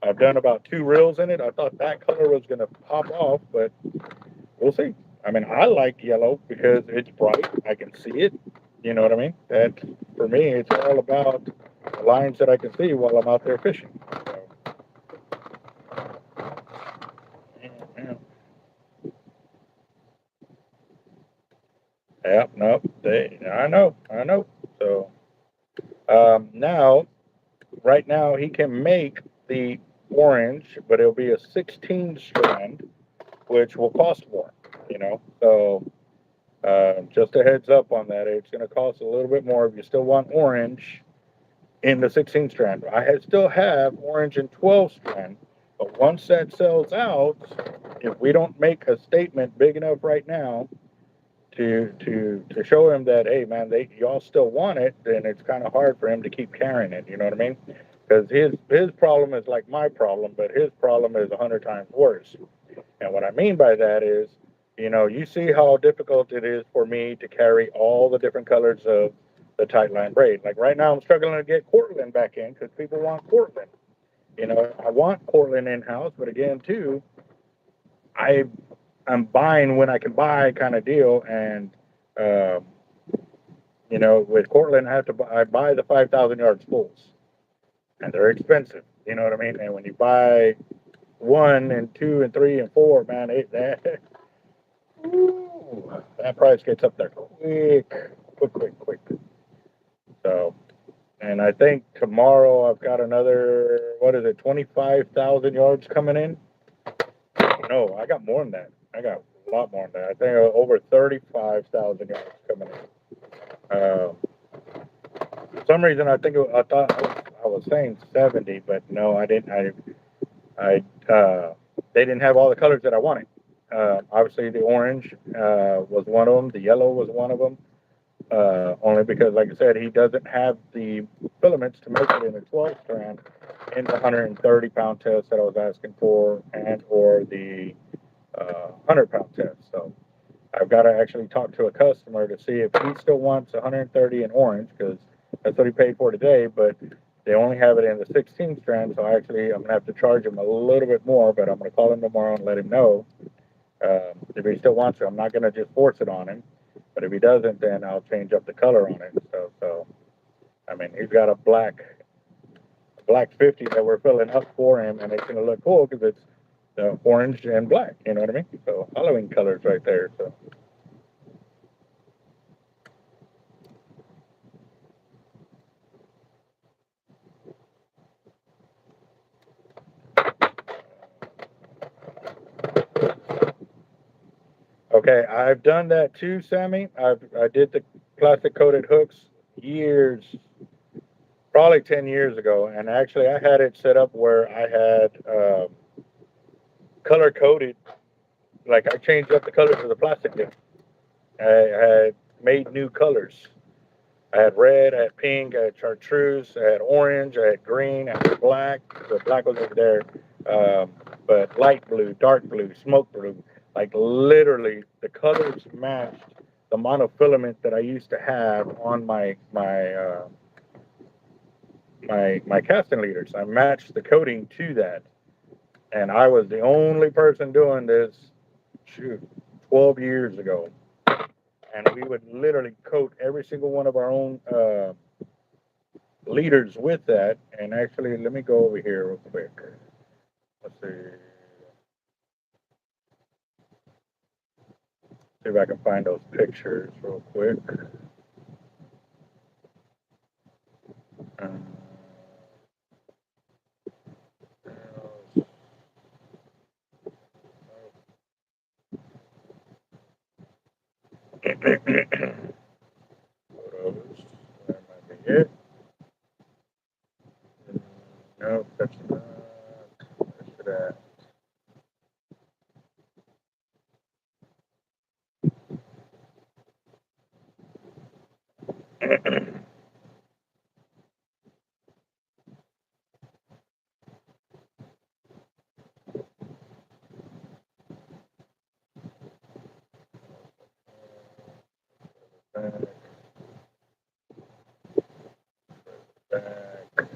A: I've done about 2 reels in it. I thought that color was going to pop off, but we'll see. I mean, I like yellow because it's bright. I can see it. You know what I mean? That for me, it's all about the lines that I can see while I'm out there fishing. So, yeah, yeah, no, I know. So now, right now, he can make the orange, but it'll be a 16 strand, which will cost more. So just a heads up on that. It's going to cost a little bit more if you still want orange in the 16 strand. Still have orange in 12 strand, but once that sells out, if we don't make a statement big enough right now to show him that, hey man, y'all still want it, then it's kind of hard for him to keep carrying it. You know what I mean? Because his problem is like my problem, but his problem is 100 times worse. And what I mean by that is, you see how difficult it is for me to carry all the different colors of the tight line braid. Like right now, I'm struggling to get Cortland back in because people want Cortland. I want Cortland in house, but again, too, I I'm buying when I can buy kind of deal, and uh, with Cortland, I buy the 5,000 yards fulls, and they're expensive. You know what I mean? And when you buy 1 and 2 and 3 and 4, man, that price gets up there quick. So, and I think tomorrow I've got another, what is it, 25,000 yards coming in? No, I got more than that. I got a lot more than that. I think over 35,000 yards coming in. For some reason, I thought I was saying 70, but no, I didn't. They didn't have all the colors that I wanted. Obviously, the orange was one of them. The yellow was one of them. Only because, like I said, he doesn't have the filaments to make it in the 12 strand in the 130-pound test that I was asking for, and or the 100-pound test. So I've got to actually talk to a customer to see if he still wants 130 in orange, because that's what he paid for today, but they only have it in the 16 strand. So actually, I'm going to have to charge him a little bit more, but I'm going to call him tomorrow and let him know if he still wants it. I'm not going to just force it on him. But if he doesn't, then I'll change up the color on it. So I mean, he's got a black 50 that we're filling up for him, and it's going to look cool because it's orange and black. You know what I mean? So Halloween colors right there. So. Okay, I've done that too, Sammy. I did the plastic coated hooks probably 10 years ago, and actually I had it set up where I had color coded, like I changed up the colors of the plastic disc. I had made new colors. I had red, I had pink, I had chartreuse, I had orange, I had green, I had black. The black was over there, but light blue, dark blue, smoke blue. Like literally, the colors matched the monofilament that I used to have on my casting leaders. I matched the coating to that, and I was the only person doing this shoot, 12 years ago. And we would literally coat every single one of our own leaders with that. And actually, let me go over here real quick. Let's see. See if I can find those pictures real quick. Photos. That might be it. Nope, that's not. That's that. Back, back.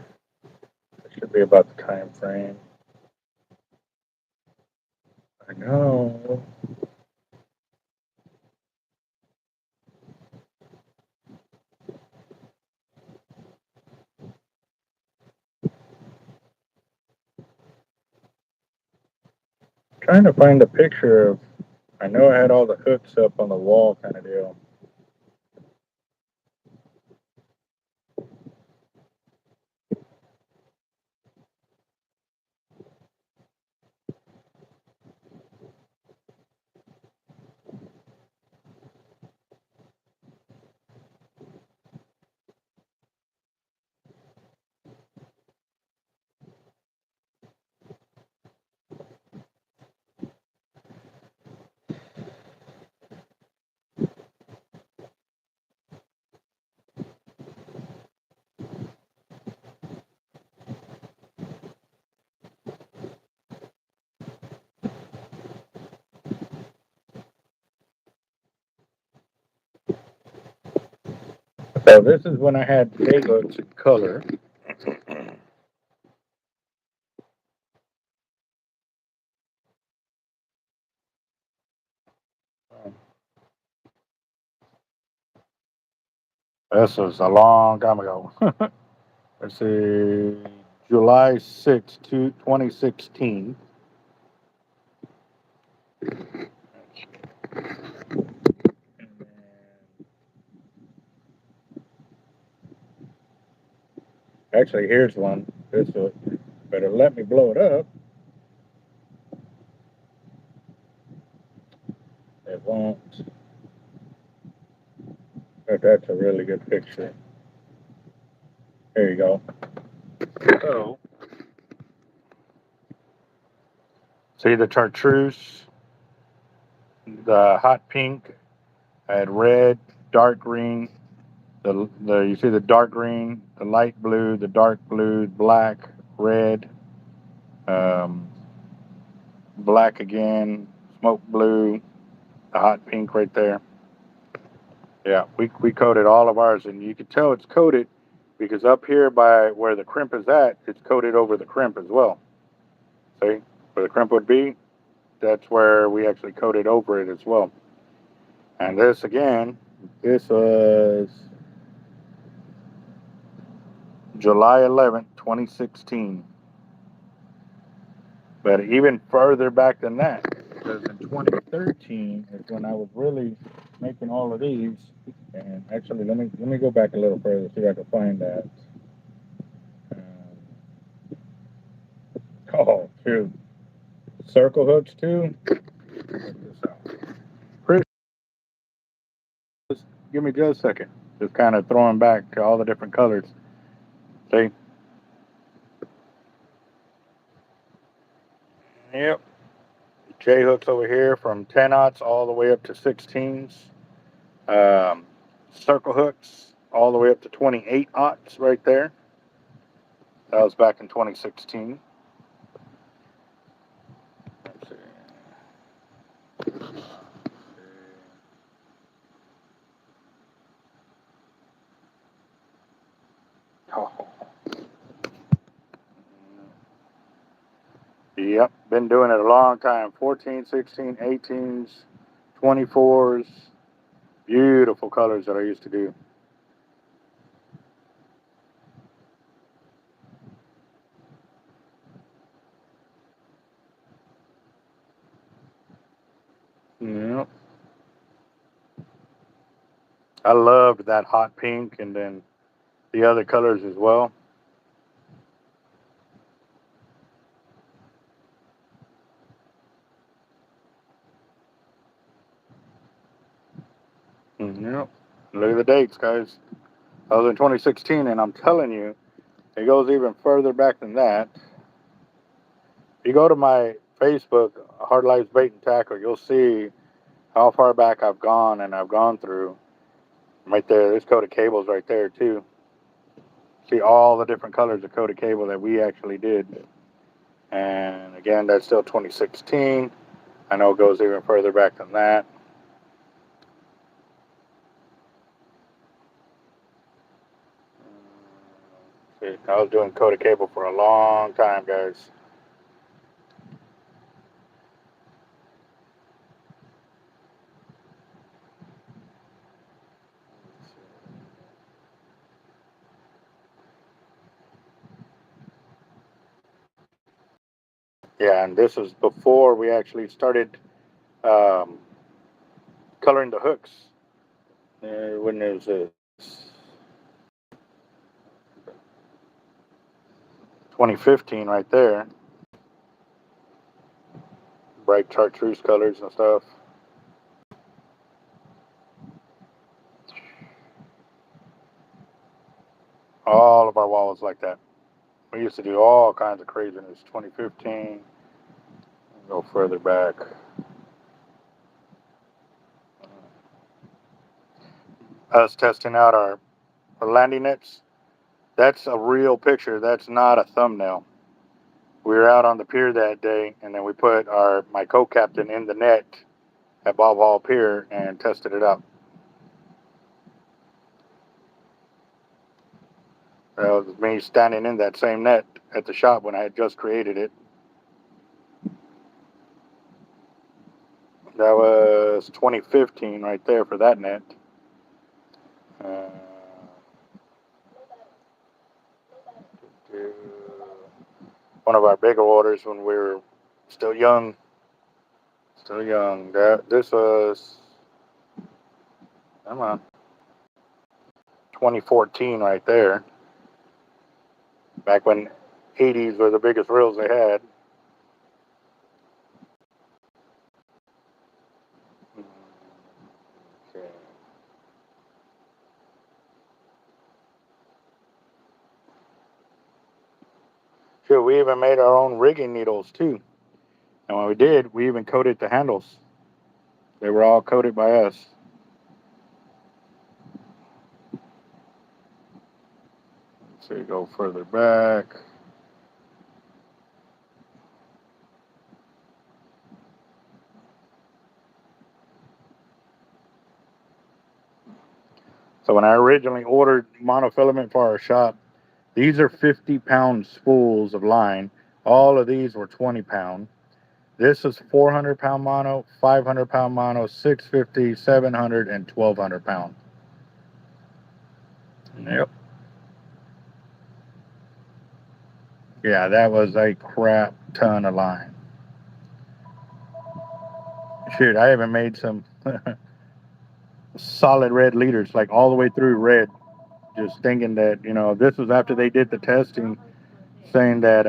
A: It should be about the time frame. I know. Trying to find a picture of. I know I had all the hooks up on the wall, kind of deal. So this is when I had J hooks in color. This was a long time ago. Let's see, July 6th, 2016. Actually, here's one. This will better let me blow it up. It won't. But that's a really good picture. There you go. So, see the chartreuse, the hot pink. I had red, dark green. The you see the dark green, the light blue, the dark blue, black, red, um, black again, smoke blue, the hot pink right there. Yeah, we coated all of ours, and you can tell it's coated because up here by where the crimp is at, it's coated over the crimp as well. See where the crimp would be? That's where we actually coated over it as well. And this again, this was July 11th, 2016. But even further back than that, because in 2013 is when I was really making all of these. And actually, let me go back a little further, see if I can find that. Oh, shoot. Circle hooks too. Check this out. Chris, just give me just a second. Just kind of throwing back to all the different colors. See? Yep. J hooks over here from 10-aughts all the way up to 16s. Circle hooks all the way up to 28-aughts right there. That was back in 2016. Let's see. Oh. Yep, Been doing it a long time. 14, 16, 18s, 24s. Beautiful colors that I used to do. Yep. I loved that hot pink and then the other colors as well. Yep. Look at the dates, guys. I was in 2016, and I'm telling you, it goes even further back than that. If you go to my Facebook, Hard Lives Bait and Tackle, you'll see how far back I've gone and I've gone through. Right there, there's coated cables right there too. See all the different colors of coated cable that we actually did. And again, that's still 2016. I know it goes even further back than that. See, I was doing coated cable for a long time, guys. Yeah, and this was before we actually started coloring the hooks. When it was this 2015 right there. Bright chartreuse colors and stuff. All of our walls like that. We used to do all kinds of craziness. 2015. Go further back. Us testing out our landing nets. That's a real picture. That's not a thumbnail. We were out on the pier that day, and then we put my co-captain in the net at Bob Hall Pier and tested it out. That was me standing in that same net at the shop when I had just created it. That was 2015 right there for that net. One of our bigger orders when we were still young. Still young. This was, come on, 2014 right there. Back when 80s were the biggest reels they had. Okay. Sure, we even made our own rigging needles too. And when we did, we even coated the handles. They were all coated by us. So you go further back. So when I originally ordered monofilament for our shop, these are 50-pound spools of line. All of these were 20-pound. This is 400-pound mono, 500-pound mono, 650, 700, and 1,200-pound. Yep. Yeah, that was a crap ton of line. Shoot, I even made some solid red leaders, like all the way through red, just thinking that, this was after they did the testing saying that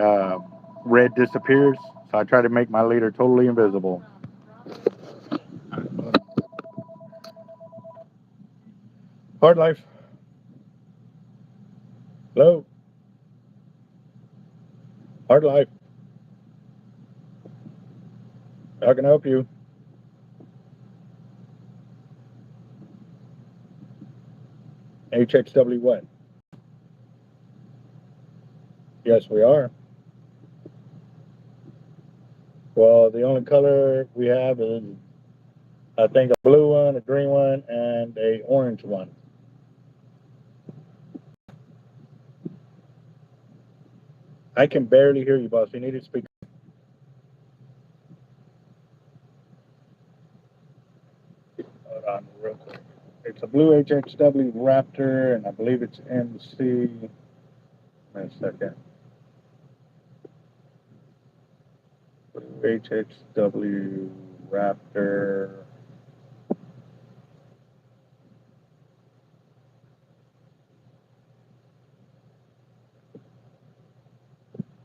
A: red disappears. So I tried to make my leader totally invisible. Hard life. Hello. Hard life. How can I help you? HXW what? Yes, we are. Well, the only color we have is, I think, a blue one, a green one, and a orange one. I can barely hear you, boss. You need to speak. on real quick. It's a blue HXW Raptor, and I believe it's MC. Wait a second. Blue HXW Raptor.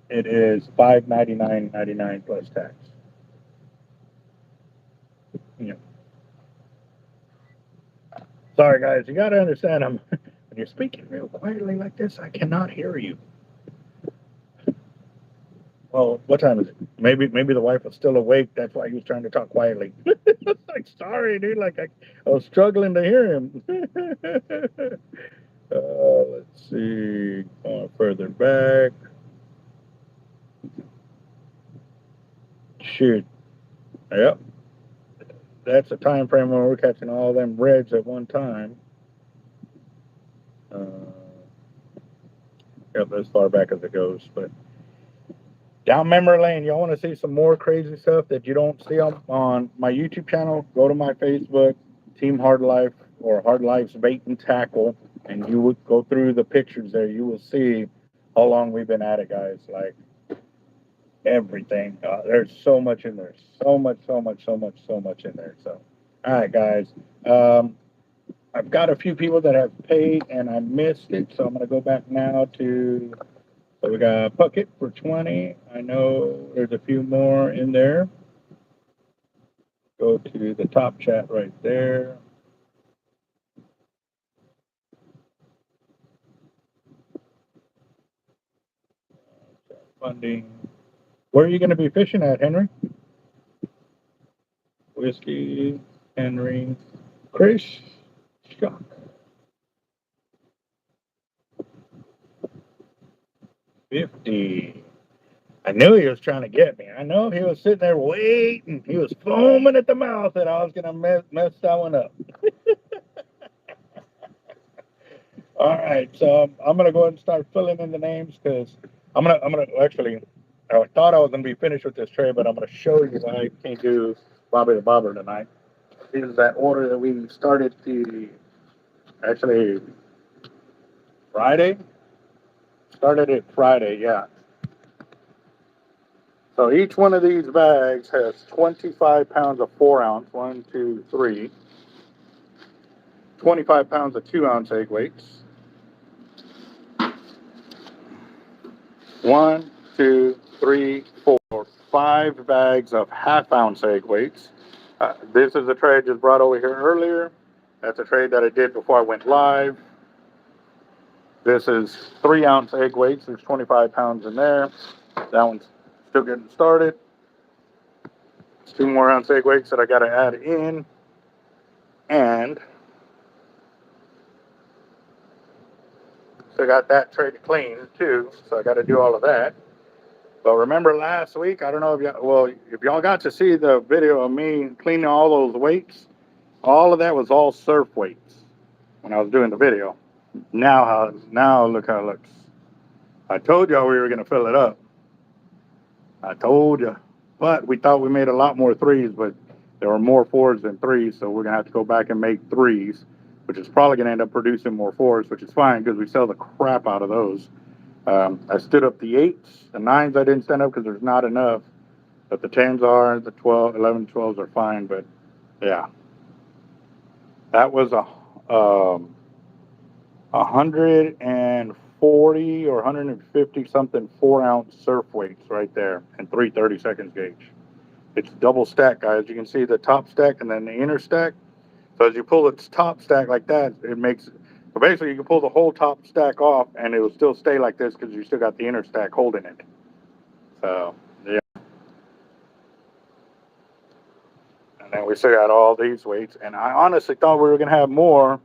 A: It is $599.99 plus tax. Yeah. Sorry, guys. You got to understand. When you're speaking real quietly like this, I cannot hear you. Well, what time is it? Maybe the wife was still awake. That's why he was trying to talk quietly. Like, sorry, dude. Like, I was struggling to hear him. Let's see. Going further back. Shoot. Yep. That's a time frame where we're catching all them reds at one time. Yep, as far back as it goes. But down memory lane, y'all want to see some more crazy stuff that you don't see on my YouTube channel? Go to my Facebook, Team Hard Life or Hard Life's Bait and Tackle, and you would go through the pictures there. You will see how long we've been at it, guys. Like everything. There's so much in there. So much in there. So, all right, guys. I've got a few people that have paid and I missed it, so I'm going to go back now to. So we got Puckett for 20. I know there's a few more in there. Go to the top chat right there. Funding. Where are you going to be fishing at, Henry? Whiskey, Henry, Chris, Shock. 50. I knew he was trying to get me. I know he was sitting there waiting. He was foaming at the mouth that I was going to mess that one up. All right, so I'm going to go ahead and start filling in the names because I'm gonna actually, I thought I was going to be finished with this tray, but I'm going to show you why I can't do Bobby the Bobber tonight. This is that order that we started actually Friday. Started it Friday, yeah. So each one of these bags has 25 pounds of 4-ounce, 1, 2, 3, 25 pounds of 2-ounce egg weights, 1, 2, 3, 4, 5 bags of half-ounce egg weights. This is a tray I just brought over here earlier. That's a trade that I did before I went live. This is 3-ounce egg weights. There's 25 pounds in there. That one's still getting started. 2 more ounce egg weights that I got to add in. And still got that tray to clean too. So I got to do all of that. But remember last week, I don't know if y'all got to see the video of me cleaning all those weights, all of that was all surf weights when I was doing the video. Now look how it looks. I told y'all we were going to fill it up. I told you. But we thought we made a lot more 3s, but there were more 4s than 3s, so we're going to have to go back and make 3s, which is probably going to end up producing more 4s, which is fine because we sell the crap out of those. I stood up the 8s. The 9s I didn't stand up because there's not enough. But the 10s are, the 12, 11, 12s are fine. But yeah, that was a 140 or 150 something 4-ounce surf weights right there, and 3 30-seconds gauge. It's double stack, guys. You can see the top stack and then the inner stack. So as you pull the top stack like that, it makes. So basically, you can pull the whole top stack off, and it will still stay like this because you still got the inner stack holding it. So, yeah. And then we still got all these weights. And I honestly thought we were going to have more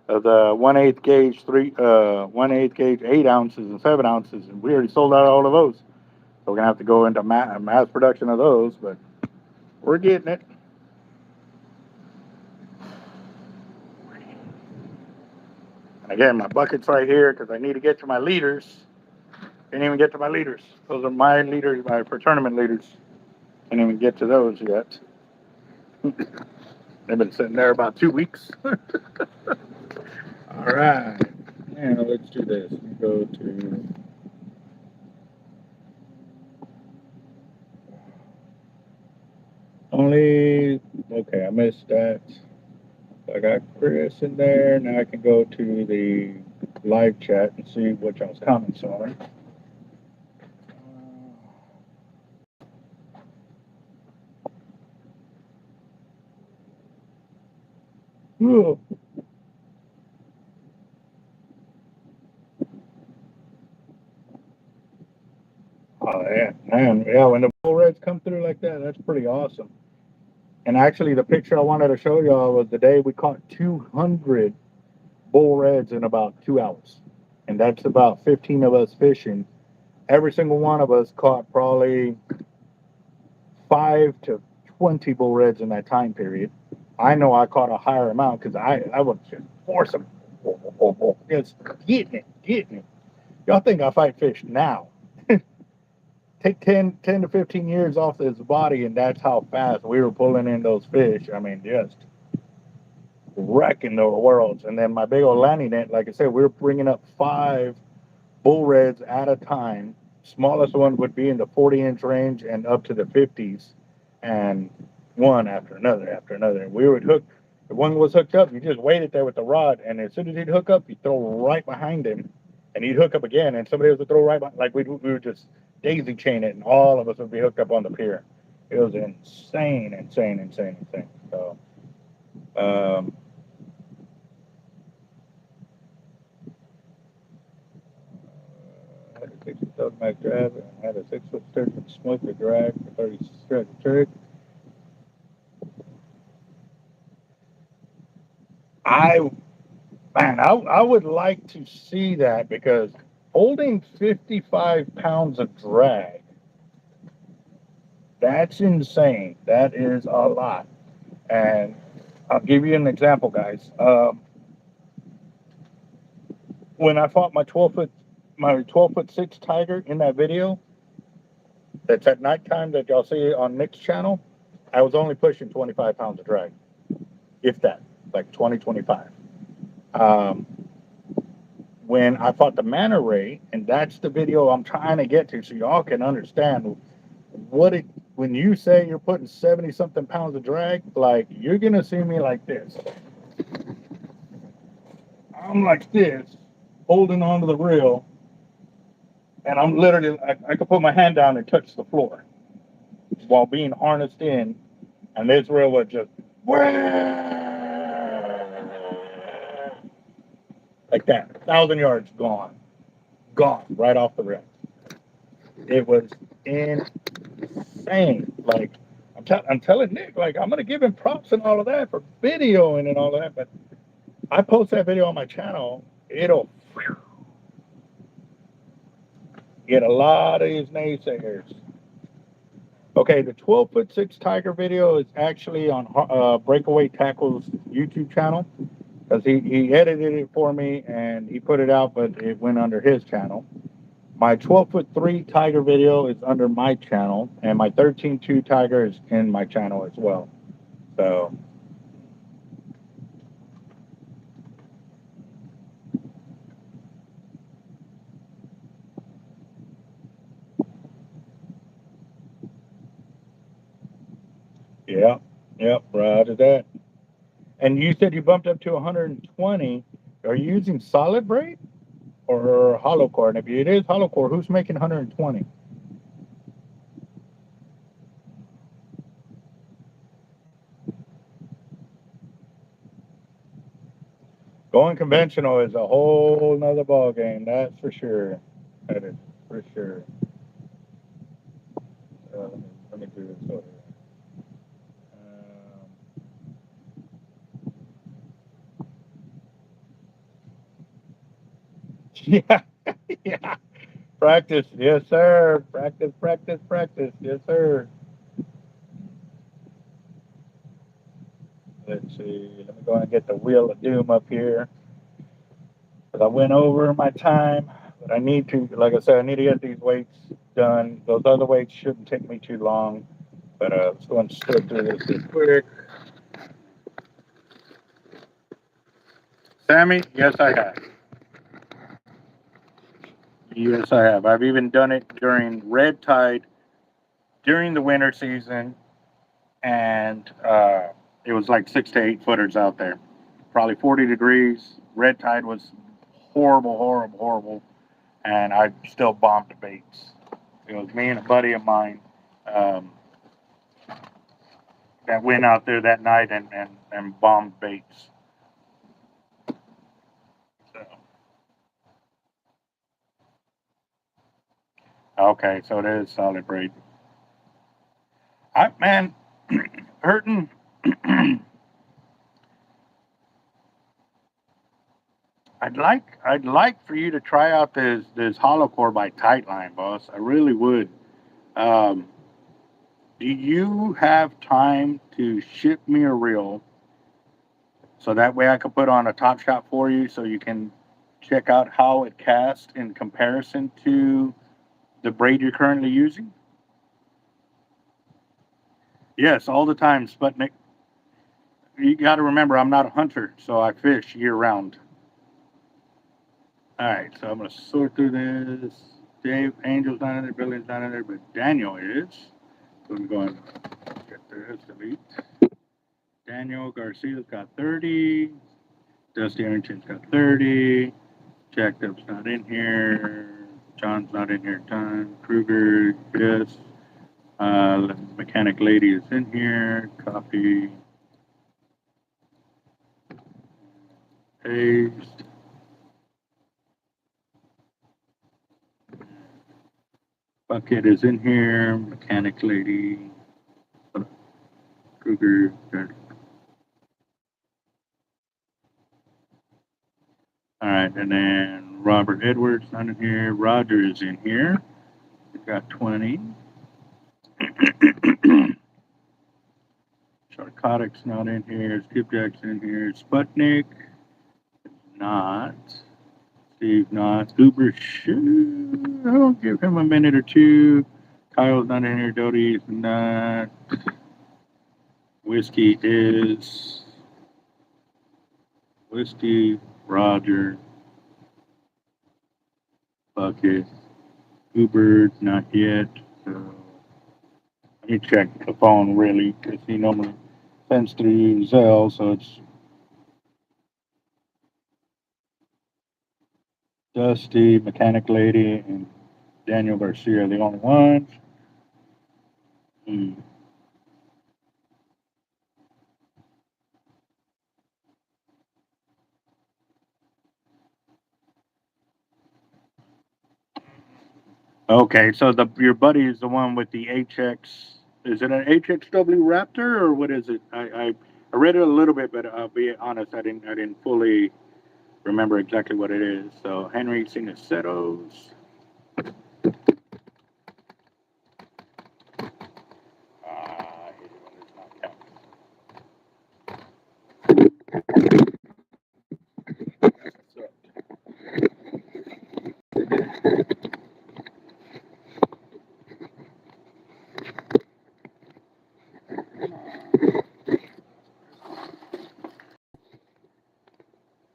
A: of the 1/8 gauge, 1/8 gauge 8 ounces and 7 ounces. And we already sold out all of those. So we're going to have to go into mass production of those. But we're getting it. And again, my bucket's right here because I need to get to my leaders. Can't even get to my leaders. Those are my leaders, my for tournament leaders. Can't even get to those yet. They've been sitting there about 2 weeks. All right. Now let's do this. Let me go to only. Okay, I missed that. I got Chris in there. Now I can go to the live chat and see what y'all's comments are. Ooh. Oh yeah, man, yeah. When the bull reds come through like that, that's pretty awesome. And actually, the picture I wanted to show y'all was the day we caught 200 bull reds in about 2 hours, and that's about 15 of us fishing. Every single one of us caught probably 5 to 20 bull reds in that time period. I know I caught a higher amount because I was just forcing, just getting it. Y'all think I fight fish now? Take 10 to 15 years off his body, and that's how fast we were pulling in those fish. I mean, just wrecking the worlds. And then my big old landing net, like I said, we were bringing up 5 bull reds at a time. Smallest one would be in the 40-inch range and up to the 50s, and one after another after another. And we would hook. If one was hooked up, you just waited there with the rod, and as soon as he'd hook up, you throw right behind him, and he'd hook up again, and somebody else would throw right behind. Like we would just daisy chain it, and all of us would be hooked up on the pier. It was insane. So, I had a 60 Mac drag and had a 6-foot sturgeon smoker drag for 30 stretch trick. I would like to see that, because holding 55 pounds of drag, that's insane. That is a lot. And I'll give you an example, guys. When I fought my 12-foot 6 tiger in that video, that's at nighttime that y'all see on Nick's channel, I was only pushing 25 pounds of drag, if that, like 25. When I fought the manta ray, and that's the video I'm trying to get to, so y'all can understand when you say you're putting 70 something pounds of drag, like, you're gonna see me like this. I'm like this, holding onto the reel, and I'm literally, I could put my hand down and touch the floor while being harnessed in, and this reel would just like that, 1,000 yards gone right off the reel. It was insane. Like, I'm telling Nick, like, I'm gonna give him props and all of that for videoing and all of that, but I post that video on my channel, it'll get a lot of these naysayers. Okay, the 12-foot 6 tiger video is actually on Breakaway Tackle's YouTube channel, because he edited it for me and he put it out, but it went under his channel. My 12-foot 3 tiger video is under my channel, and my 13.2 tiger is in my channel as well. So, yeah, right at that. And you said you bumped up to 120. Are you using solid braid or hollow core? And if it is hollow core, who's making 120? Going conventional is a whole nother ball game, that's for sure. That is for sure. Let me do this over here. Yeah, yeah. Practice, yes, sir. Practice. Yes, sir. Let's see. Let me go and get the wheel of doom up here. Because I went over my time, but I need to, like I said, I need to get these weights done. Those other weights shouldn't take me too long. But let's go and slip through this real quick. Sammy, yes, I have. Yes, I have. I've even done it during red tide during the winter season, and it was like 6 to 8 footers out there. Probably 40 degrees. Red tide was horrible, horrible, horrible, and I still bombed the baits. It was me and a buddy of mine um, that went out there that night and bombed baits. So, okay, so it is solid braid. Man, hurting. I'd like for you to try out this hollow core by Tightline, boss. I really would. Um, do you have time to ship me a reel so that way I can put on a top shot for you so you can check out how it casts in comparison to the braid you're currently using? Yes, all the time, Sputnik. You got to remember, I'm not a hunter, so I fish year round. All right, so I'm gonna sort through this. Dave, Angel's not in there, Billy's not in there, but Daniel is. So I'm going to get this, delete. Daniel Garcia's got 30. Dusty Arrington's got 30. Jacked Up's not in here. John's not in here. John Kruger, yes. Mechanic Lady is in here. Copy. Paste. Bucket is in here. Mechanic Lady. Kruger. All right, and then Robert Edwards not in here. Roger is in here. He's got 20. Sharkotic's not in here. Skipjack's in here. Sputnik not. Steve not. Uber should. I'll give him a minute or two. Kyle's not in here. Doty's not. Whiskey is. Whiskey. Roger. Bucket. Uber not yet. So let me check the phone really because he normally sends through Zelle, so it's Dusty, Mechanic Lady, and Daniel Garcia are the only ones. Hmm. Okay, so your buddy is the one with the HX. Is it an HXW Raptor or what is it? I read it a little bit, but I'll be honest, I didn't fully remember exactly what it is. So Henry Sinacetos. I hate it when it's not counted.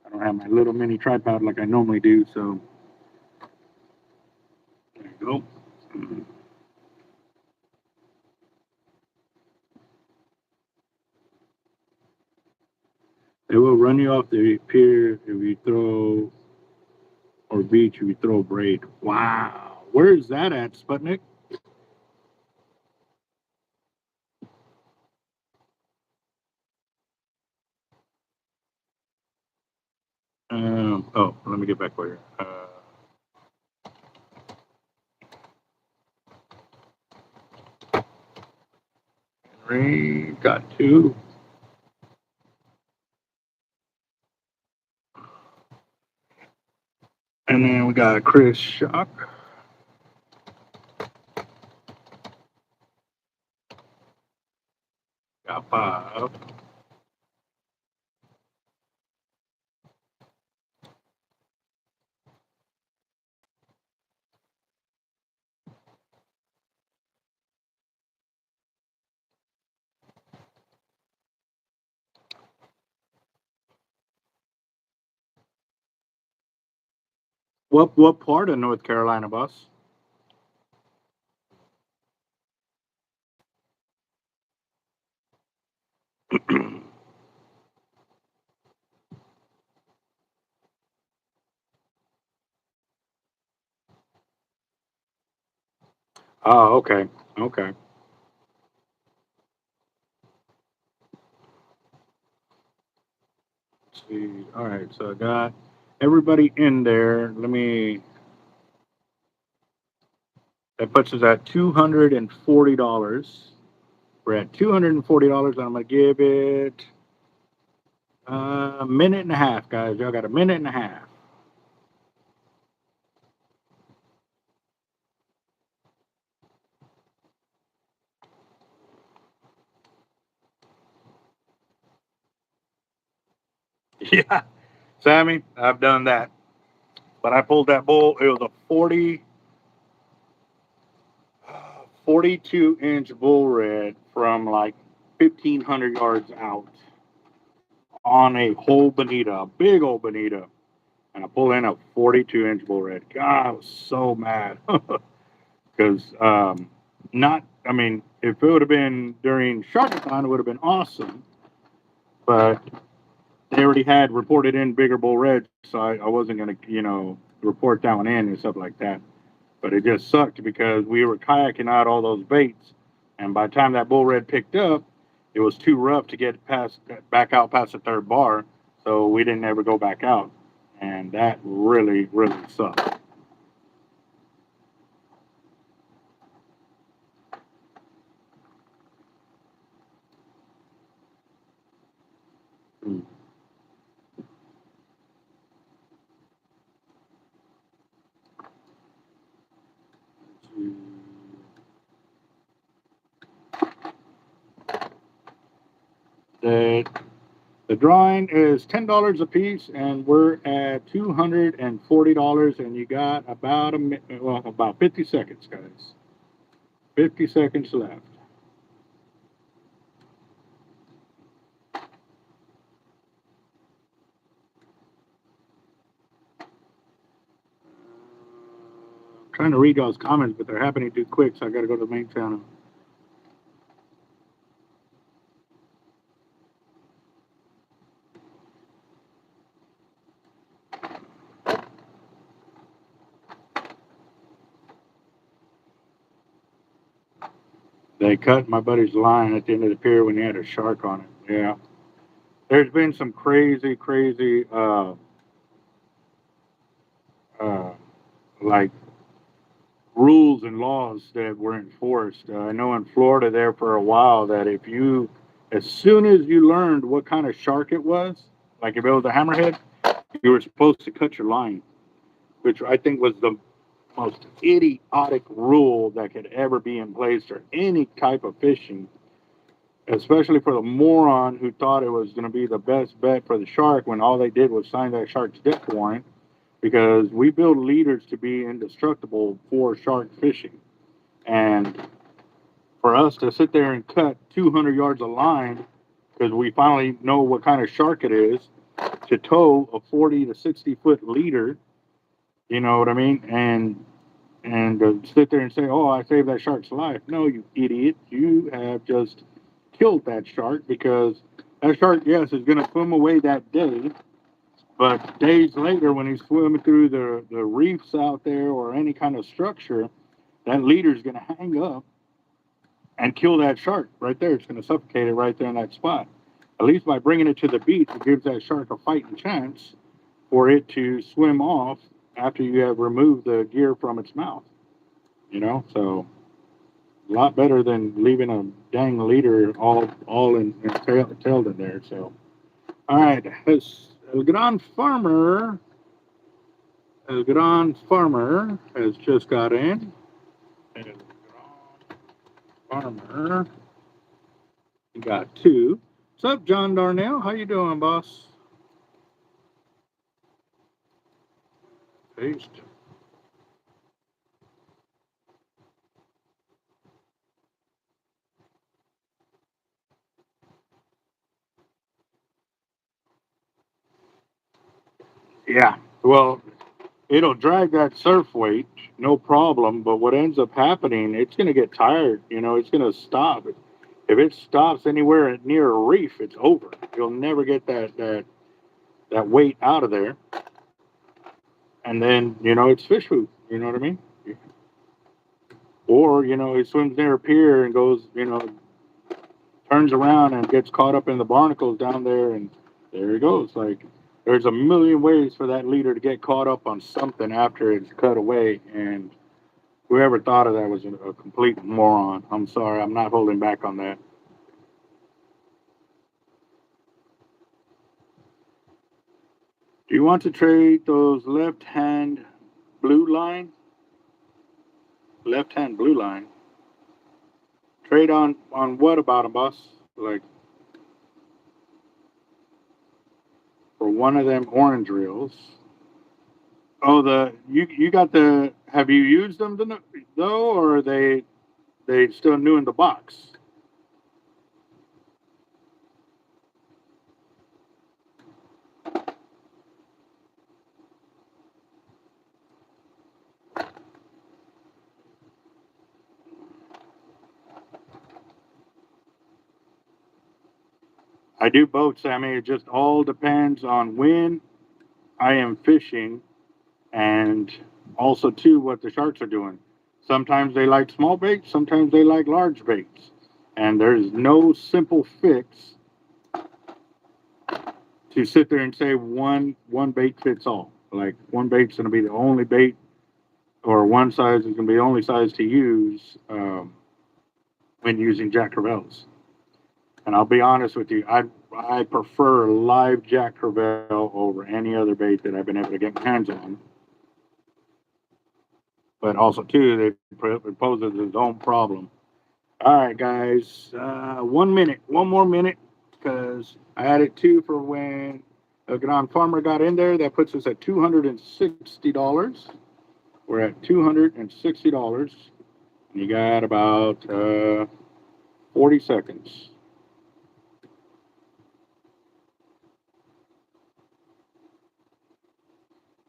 A: I don't have my little mini tripod like I normally do, so there you go. They will run you off the pier if you throw, or beach if you throw braid. Wow. Where is that at, Sputnik? Oh, let me get back over here. Henry got 2. And then we got Chris Shock. Got 5. What part of North Carolina, boss? Oh, okay. Okay. Let's see. All right, so I got everybody in there. Let me. That puts us at $240. We're at $240, and I'm gonna give it a minute and a half, guys. Y'all got a minute and a half. Yeah, Sammy, I've done that. But I pulled that bull. It was a 42-inch bull red from like 1,500 yards out on a whole bonita, a big old bonita. And I pulled in a 42-inch bull red. God, I was so mad. Because, not, I mean, if it would have been during Sharkathon, it would have been awesome. But they already had reported in bigger bull reds, so I wasn't going to, report that one in and stuff like that. But it just sucked because we were kayaking out all those baits, and by the time that bull red picked up, it was too rough to get back out past the third bar, so we didn't ever go back out, and that really, really sucked. Hmm. The the drawing is $10 a piece, and we're at $240, and you got about 50 seconds, guys. 50 seconds left. I'm trying to read y'all's comments, but they're happening too quick, so I got to go to the main channel. They cut my buddy's line at the end of the pier when he had a shark on it. Yeah. There's been some crazy, crazy, uh, like rules and laws that were enforced. I know in Florida there for a while that as soon as you learned what kind of shark it was, like if it was a hammerhead, you were supposed to cut your line, which I think was the most idiotic rule that could ever be in place for any type of fishing, especially for the moron who thought it was going to be the best bet for the shark when all they did was sign that shark's death warrant, because we build leaders to be indestructible for shark fishing. And for us to sit there and cut 200 yards of line because we finally know what kind of shark it is, to tow a 40 to 60 foot leader, you know what I mean? And sit there and say, "Oh, I saved that shark's life." No, you idiot! You have just killed that shark, because that shark, yes, is going to swim away that day, but days later, when he's swimming through the reefs out there or any kind of structure, that leader is going to hang up and kill that shark right there. It's going to suffocate it right there in that spot. At least by bringing it to the beach, it gives that shark a fighting chance for it to swim off after you have removed the gear from its mouth. So a lot better than leaving a dang leader all tailed in there. So, all right, El Gran Farmer, El Gran Farmer has just got in. El Gran Farmer, you got two. What's up, John Darnell? How you doing, boss? Paste. Yeah. Well, it'll drag that surf weight, no problem. But what ends up happening, it's going to get tired. You know, it's going to stop. If it stops anywhere near a reef, it's over. You'll never get that weight out of there. And then, you know, it's fish food. You know what I mean? Or, you know, he swims near a pier and goes, you know, turns around and gets caught up in the barnacles down there, and there he goes. Like, there's a million ways for that leader to get caught up on something after it's cut away, and whoever thought of that was a complete moron. I'm sorry, I'm not holding back on that. Do you want to trade those left-hand blue line? Left-hand blue line. Trade on what about them, boss? Like, for one of them orange reels. Oh, you got the. Have you used them though, or are they still new in the box? I do both, Sammy. It just all depends on when I am fishing, and also too what the sharks are doing. Sometimes they like small baits, sometimes they like large baits, and there's no simple fix to sit there and say one bait fits all. Like one bait's going to be the only bait, or one size is going to be the only size to use when using Jack Crevalles. And I'll be honest with you, I prefer live Jack Crevalle over any other bait that I've been able to get my hands on. But also too, it poses its own problem. All right, guys, 1 minute, one more minute, because I added two for when a Grand Farmer got in there. That puts us at $260. We're at $260. You got about 40 seconds.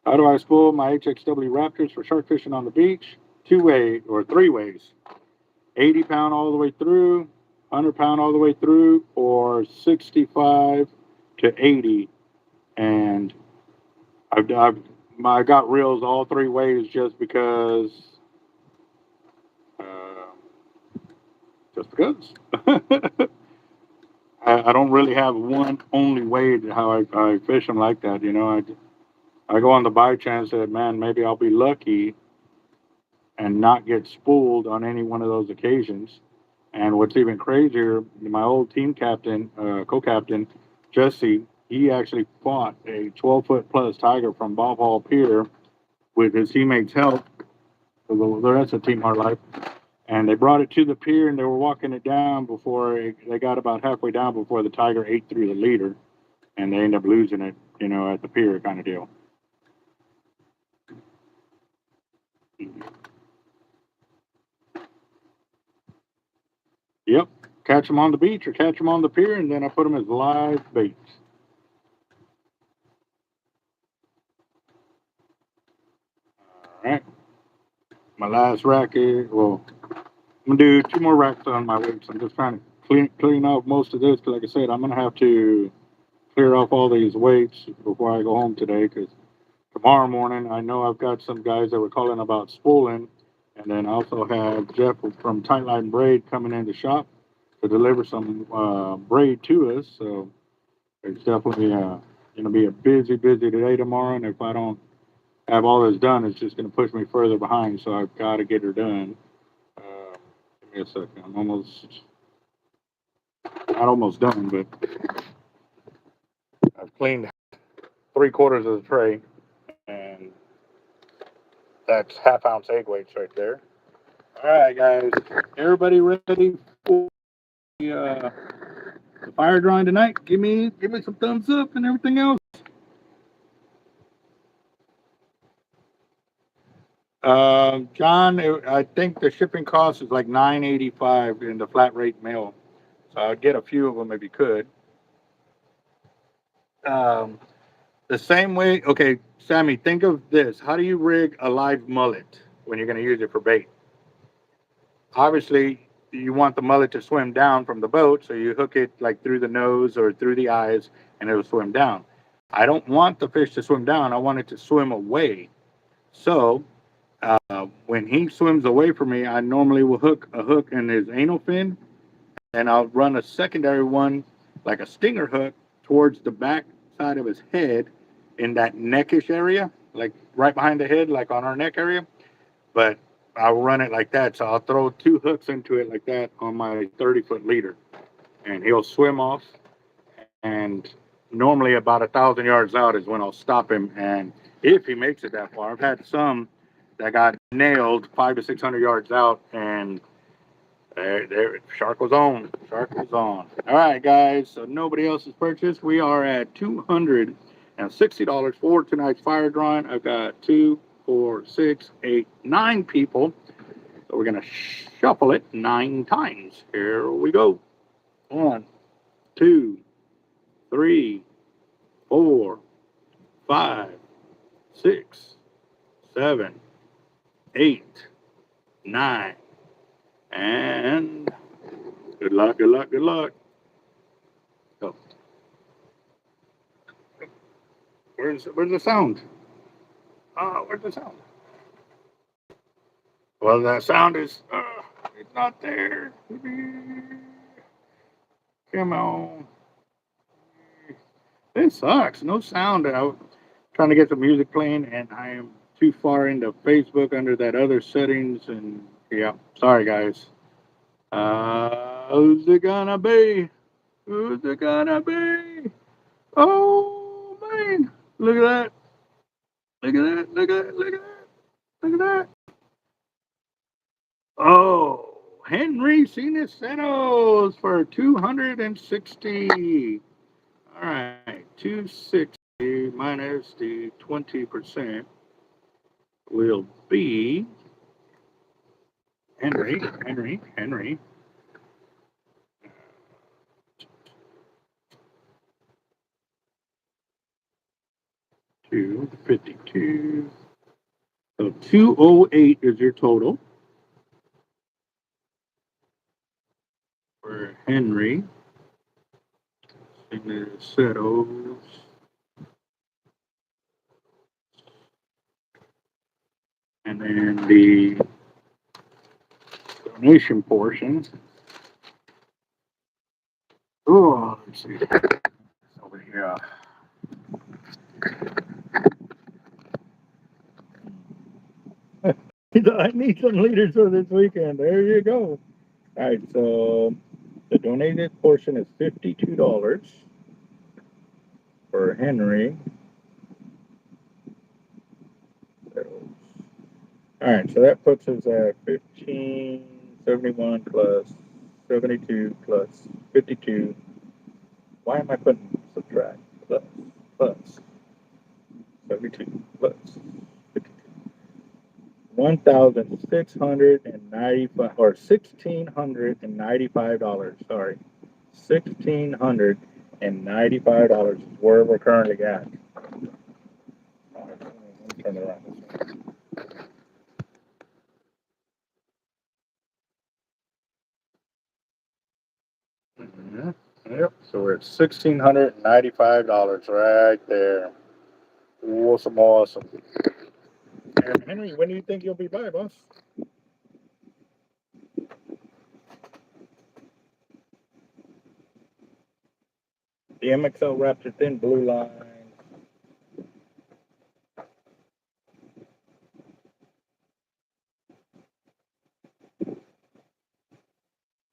A: How do I spool my HXW Raptors for shark fishing on the beach? 2-way or 3 ways. 80 pound all the way through, 100 pound all the way through, or 65 to 80. And I got reels all 3 ways just because. Just because. I don't really have one only way to how I fish them like that. You know, I go on the by chance that, man, maybe I'll be lucky and not get spooled on any one of those occasions. And what's even crazier, my old team captain, co-captain, Jesse, he actually fought a 12-foot plus tiger from Bob Hall Pier with his teammates' help. The rest of Team Hard Life. And they brought it to the pier, and they were walking it down they got about halfway down before the tiger ate through the leader, and they ended up losing it, you know, at the pier kind of deal. Yep, catch them on the beach or catch them on the pier, and then I put them as live baits. All right, my last rack is, well, I'm gonna do 2 more racks on my weights. I'm just trying to clean off most of this, because like I said, I'm gonna have to clear off all these weights before I go home today, because tomorrow morning I know I've got some guys that were calling about spooling, and then I also have Jeff from Tightline Braid coming in the shop to deliver some braid to us. So it's definitely going to be a busy day tomorrow, and if I don't have all this done, it's just going to push me further behind. So I've got to get her done. Give me a second. I'm not almost done, but I've cleaned 3/4 of the tray, and that's half-ounce egg weights right there. All right, guys. Everybody ready for the fire drawing tonight? Give me some thumbs up and everything else. John, I think the shipping cost is like $9.85 in the flat rate mail. So I'd get a few of them if you could. The The same way, okay, Sammy, think of this. How do you rig a live mullet when you're going to use it for bait? Obviously, you want the mullet to swim down from the boat, so you hook it like through the nose or through the eyes, and it'll swim down. I don't want the fish to swim down. I want it to swim away. So when he swims away from me, I normally will hook a hook in his anal fin, and I'll run a secondary one, like a stinger hook, towards the back side of his head in that neckish area, like right behind the head, like on our neck area. But I'll run it like that. So I'll throw two hooks into it like that on my 30-foot leader, and he'll swim off. And normally about 1,000 yards out is when I'll stop him. And if he makes it that far, I've had some that got nailed 500 to 600 yards out, and shark was on. Shark was on. All right, guys. So nobody else has purchased. We are at $260 for tonight's fire drawing. I've got 2, 4, 6, 8, 9 people. So we're gonna shuffle it 9 times. Here we go. 1, 2, 3, 4, 5, 6, 7, 8, 9, and good luck, good luck, good luck. Go. Where's the sound? Where's the sound? Well, that sound is it's not there. Come on. This sucks. No sound. I was trying to get the music playing, and I am too far into Facebook under that other settings. And yeah, sorry guys. Who's it gonna be? Who's it gonna be? Oh man! Look at that! Look at that! Look at that! Look at that! Look at that! Oh, Henry Ciniceros for 260. All right, 260 minus the 20% will be Henry. 252. So 208 is your total for Henry Ciniceros. And then the donation portion. Oh, let's see. Over here. I need some leaders for this weekend. There you go. All right, so the donated portion is $52 for Henry. All right, so that puts us at 1571 plus 72 plus 52. Why am I putting subtract? Plus 72 plus 52. 1,695 or $1,695. Sorry, $1,695 is where we're currently at. All right, let me turn it around. Yep. So we're at $1,695 right there. Awesome, awesome. And Henry, when do you think you'll be by, boss? The MXL Raptor Thin Blue Line.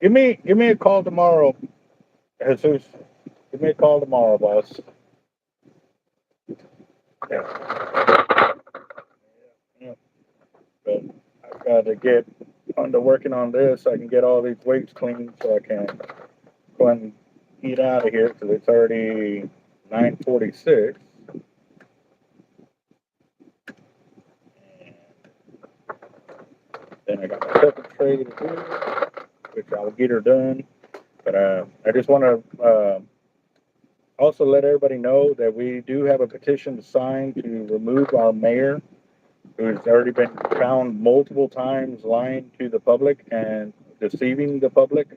A: Give me a call tomorrow, Jesus. Give me a call tomorrow, boss. Yeah. But I've got to get under working on this. So I can get all these weights clean so I can go and eat out of here because it's already 9:46. Then I got my second tray to do, which I'll get her done. But I just want to also let everybody know that we do have a petition to sign to remove our mayor, who's already been found multiple times lying to the public and deceiving the public.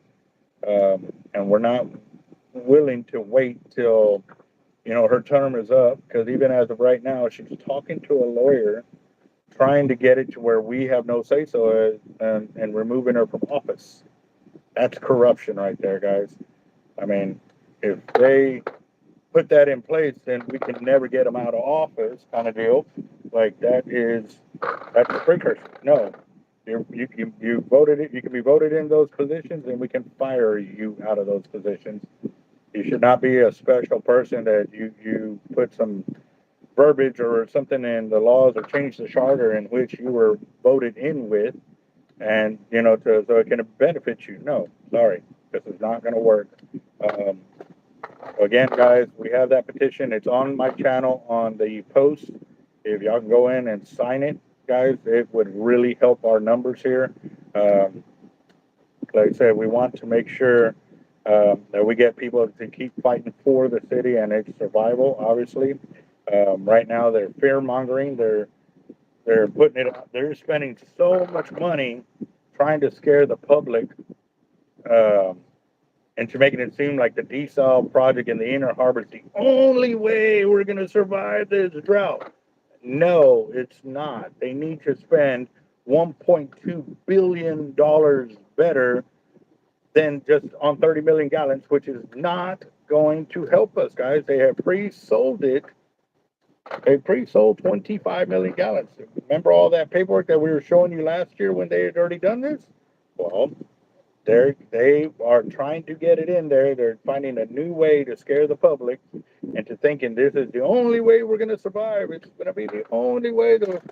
A: And we're not willing to wait till, her term is up, because even as of right now, she's talking to a lawyer, trying to get it to where we have no say so, and removing her from office. That's corruption right there, guys. I mean, if they put that in place, then we can never get them out of office, kind of deal. Like that's a precursor. No, you voted it. You can be voted in those positions, and we can fire you out of those positions. You should not be a special person that you put some verbiage or something in the laws or change the charter in which you were voted in with, and so it can benefit you. No, sorry, this is not going to work. Um, Again, guys, we have that petition. It's on my channel on the post. If y'all can go in and sign it, guys, it would really help our numbers here. Um, like I said, we want to make sure that we get people to keep fighting for the city and its survival. Obviously, right now they're fear mongering. They're putting it. They're spending so much money trying to scare the public. Um, and to making it seem like the desal project in the inner harbor is the only way we're going to survive this drought. No, it's not. They need to spend $1.2 billion better than just on 30 million gallons, which is not going to help us, guys. They have pre-sold it. They pre-sold 25 million gallons. Remember all that paperwork that we were showing you last year when they had already done this? Well, they are trying to get it in there. They're finding a new way to scare the public into thinking this is the only way we're going to survive. It's going to be the only way the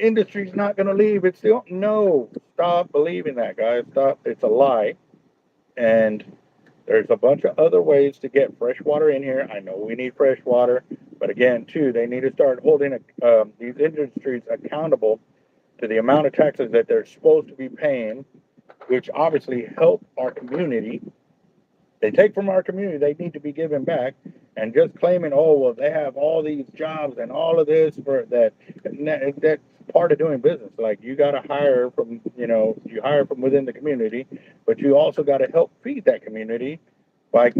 A: industry's not going to leave. No, stop believing that, guys. Stop. It's a lie. And there's a bunch of other ways to get fresh water in here. I know we need fresh water, but again, too, they need to start holding these industries accountable to the amount of taxes that they're supposed to be paying, which obviously help our community. They take from our community, they need to be given back. And just claiming, oh, well, they have all these jobs and all of this for that's part of doing business. Like, you got to hire from, you hire from within the community, but you also got to help feed that community by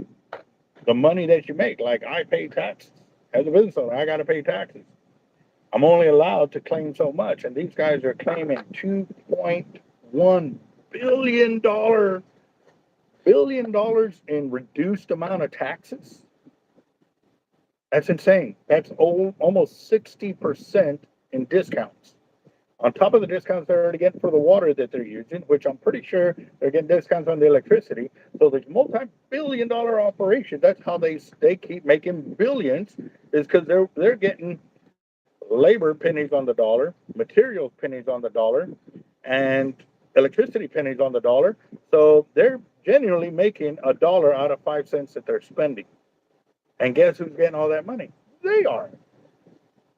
A: the money that you make. Like, I pay taxes as a business owner, I got to pay taxes. I'm only allowed to claim so much, and these guys are claiming $2.1 billion in reduced amount of taxes. That's insane. That's almost 60% in discounts. On top of the discounts they're already getting for the water that they're using, which I'm pretty sure they're getting discounts on the electricity. So the multi-billion-dollar operation, that's how they keep making billions, is because they're getting labor pennies on the dollar, materials pennies on the dollar, and electricity pennies on the dollar. So they're genuinely making $1 out of 5 cents that they're spending. And guess who's getting all that money? They are.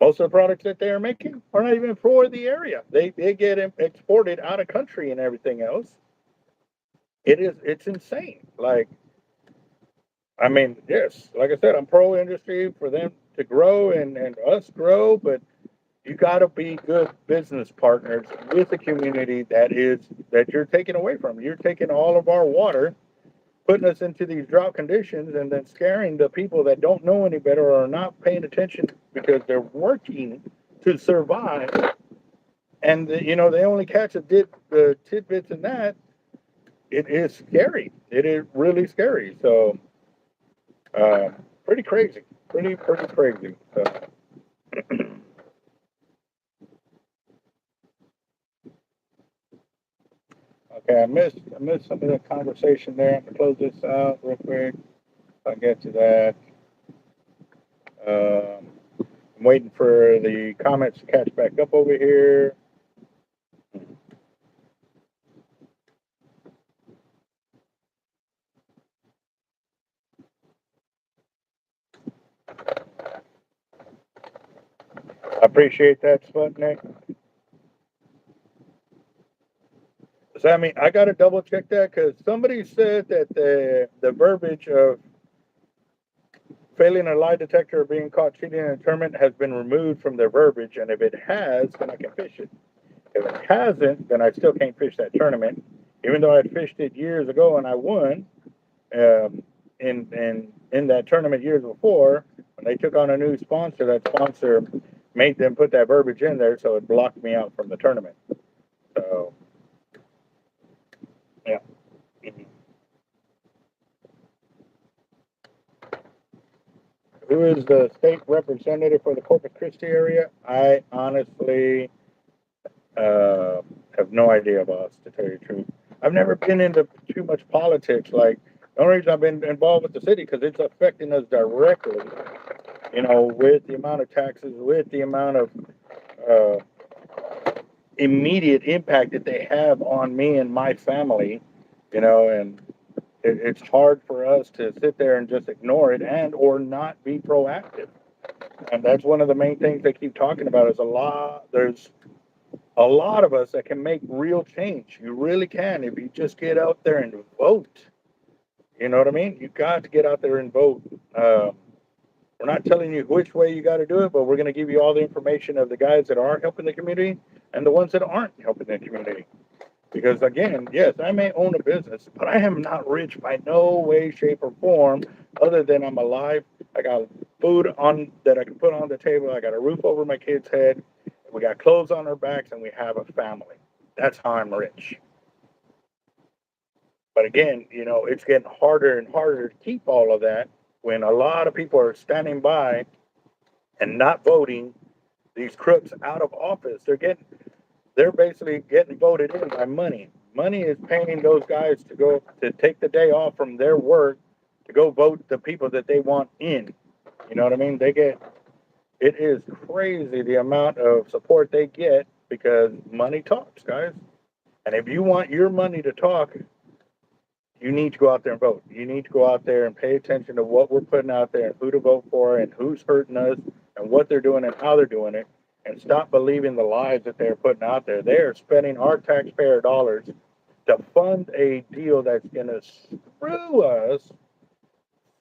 A: Most of the products that they are making are not even for the area. They get exported out of country and everything else. It's insane. Like, I mean, yes, like I said, I'm pro industry for them to grow and us grow, but you got to be good business partners with the community that you're taking away from. You're taking all of our water, putting us into these drought conditions, and then scaring the people that don't know any better or are not paying attention because they're working to survive. And they only catch the tidbits in that. It is scary. It is really scary. So, pretty crazy. Pretty crazy. So. Okay, I missed some of the conversation there. I'm gonna close this out real quick. I'll get to that. I'm waiting for the comments to catch back up over here. I appreciate that, Sputnik. So, I mean, I got to double check that because somebody said that the verbiage of failing a lie detector or being caught cheating in a tournament has been removed from their verbiage. And if it has, then I can fish it. If it hasn't, then I still can't fish that tournament. Even though I had fished it years ago and I won in that tournament years before, when they took on a new sponsor, that sponsor made them put that verbiage in there, so it blocked me out from the tournament. So, yeah. Who is the state representative for the Corpus Christi area? I honestly have no idea, boss, to tell you the truth. I've never been into too much politics. Like, the only reason I've been involved with the city because it's affecting us directly, with the amount of taxes, with the amount of uh, immediate impact that they have on me and my family, and it's hard for us to sit there and just ignore it and or not be proactive. And that's one of the main things they keep talking about is there's a lot of us that can make real change. You really can if you just get out there and vote. You know what I mean? You got to get out there and vote. We're not telling you which way you got to do it, but we're going to give you all the information of the guys that are helping the community and the ones that aren't helping the community. Because again, yes, I may own a business, but I am not rich by no way, shape, or form, other than I'm alive. I got food on that I can put on the table. I got a roof over my kids' head. We got clothes on our backs, and we have a family. That's how I'm rich. But again, it's getting harder and harder to keep all of that when a lot of people are standing by and not voting these crooks out of office. They're basically getting voted in by money. Money is paying those guys to go to take the day off from their work to go vote the people that they want in. You know what I mean? It is crazy the amount of support they get because money talks, guys. And if you want your money to talk, you need to go out there and vote. You need to go out there and pay attention to what we're putting out there and who to vote for and who's hurting us and what they're doing and how they're doing it. And stop believing the lies that they're putting out there. They are spending our taxpayer dollars to fund a deal that's going to screw us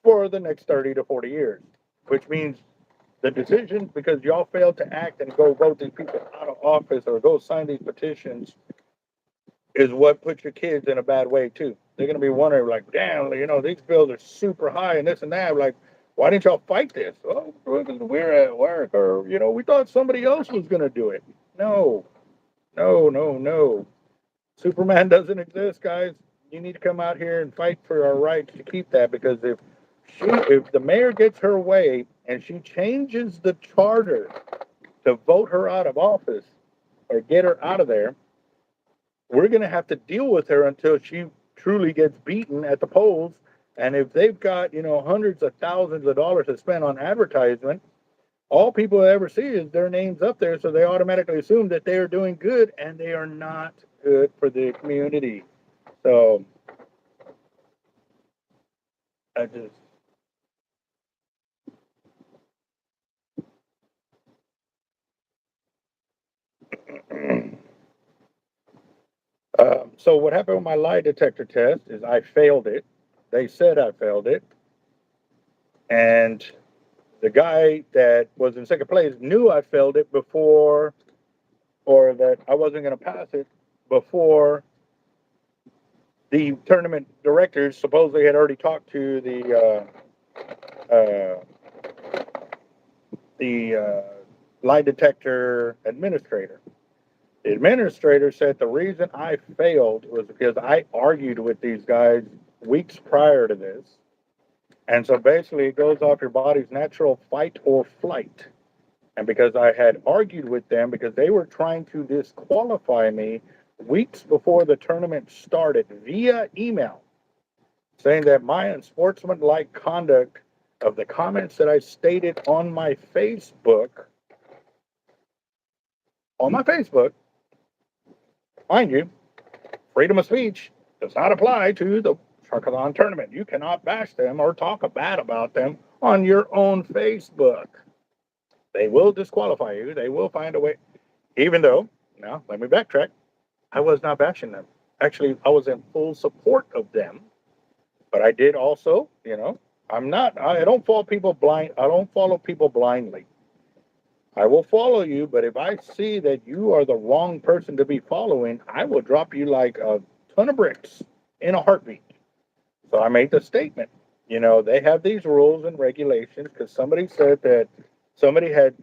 A: for the next 30 to 40 years, which means the decision, because y'all failed to act and go vote these people out of office or go sign these petitions, is what puts your kids in a bad way too. They're gonna be wondering, like, damn, these bills are super high and this and that. Like, why didn't y'all fight this? Oh, we're at work, or we thought somebody else was gonna do it. No, no, no, no. Superman doesn't exist, guys. You need to come out here and fight for our rights to keep that, because if the mayor gets her way and she changes the charter to vote her out of office or get her out of there, we're going to have to deal with her until she truly gets beaten at the polls. And if they've got, hundreds of thousands of dollars to spend on advertisement, all people ever see is their names up there. So they automatically assume that they are doing good, and they are not good for the community. So I just. So what happened with my lie detector test is I failed it. They said I failed it. And the guy that was in second place knew I failed it before, or that I wasn't going to pass it before the tournament directors supposedly had already talked to the lie detector administrator. The administrator said the reason I failed was because I argued with these guys weeks prior to this. And so basically, it goes off your body's natural fight or flight. And because I had argued with them, because they were trying to disqualify me weeks before the tournament started via email, saying that my unsportsmanlike conduct of the comments that I stated on my Facebook, mind you, freedom of speech does not apply to the Sharkotic tournament. You cannot bash them or talk bad about them on your own Facebook. They will disqualify you. They will find a way. Even though, now let me backtrack, I was not bashing them. actually, I was in full support of them, but I did also, I don't follow people blind. I don't follow people blindly. I will follow you, but if I see that you are the wrong person to be following, I will drop you like a ton of bricks in a heartbeat. So I made the statement. They have these rules and regulations because somebody said that somebody had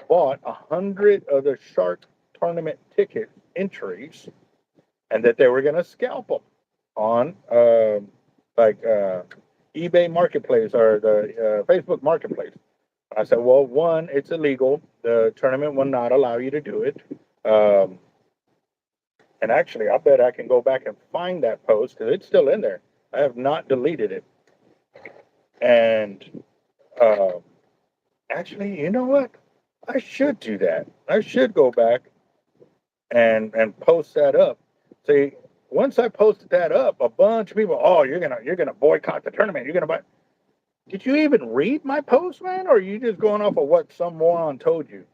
A: bought 100 of the shark tournament ticket entries and that they were going to scalp them on like eBay Marketplace or the Facebook Marketplace. I said, well, one, it's illegal. The tournament will not allow you to do it. Um, and actually, I bet I can go back and find that post because it's still in there. I have not deleted it. And uh, actually, you know what? I should do that. I should go back and post that up. See, once I posted that up, a bunch of people, oh, you're gonna boycott the tournament. You're gonna buy. Did you even read my post, man, or are you just going off of what some moron told you?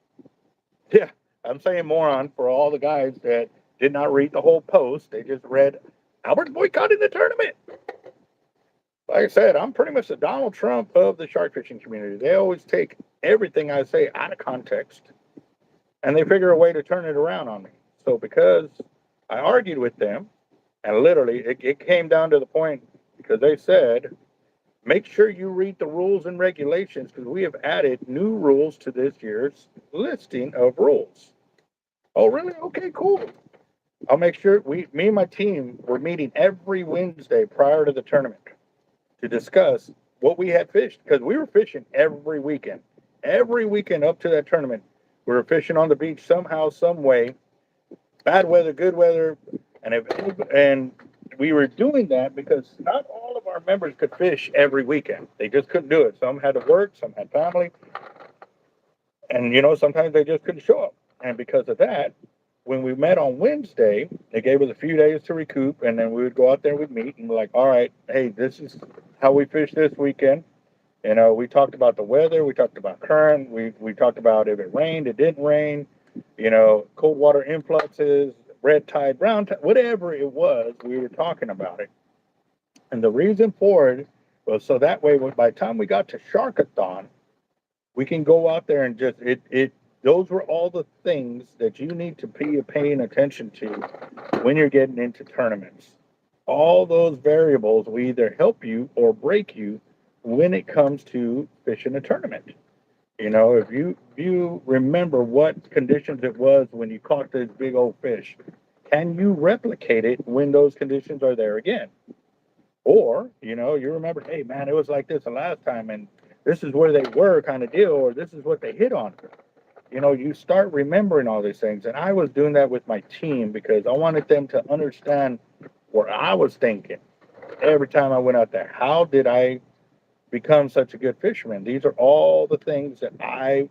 A: Yeah, I'm saying moron for all the guys that did not read the whole post. They just read Albert's boycotting the tournament. Like I said, I'm pretty much the Donald Trump of the shark fishing community. They always take everything I say out of context and they figure a way to turn it around on me. So because I argued with them, and literally it came down to the point because they said, make sure you read the rules and regulations because we have added new rules to this year's listing of rules. Oh, really? Okay, cool. I'll make sure me and my team were meeting every Wednesday prior to the tournament to discuss what we had fished because we were fishing every weekend. Every weekend up to that tournament, we were fishing on the beach somehow, some way, bad weather, good weather, and we were doing that because not all of our members could fish every weekend. They just couldn't do it. Some had to work, some had family, and sometimes they just couldn't show up. And because of that, when we met on Wednesday, they gave us a few days to recoup, and then we would go out there, we'd meet, and we're like, all right, hey, this is how we fish this weekend. We talked about the weather, we talked about current, we talked about if it rained, it didn't rain, cold water influxes, red tide, brown tide, whatever it was, we were talking about it. And the reason for it was so that way, by the time we got to Sharkathon, we can go out there and just those were all the things that you need to be paying attention to when you're getting into tournaments. All those variables will either help you or break you when it comes to fishing a tournament. If you remember what conditions it was when you caught this big old fish, can you replicate it when those conditions are there again? Or, you remember, hey man, it was like this the last time and this is where they were kind of deal, or this is what they hit on. You start remembering all these things. And I was doing that with my team because I wanted them to understand what I was thinking every time I went out there. How did I become such a good fisherman? These are all the things that I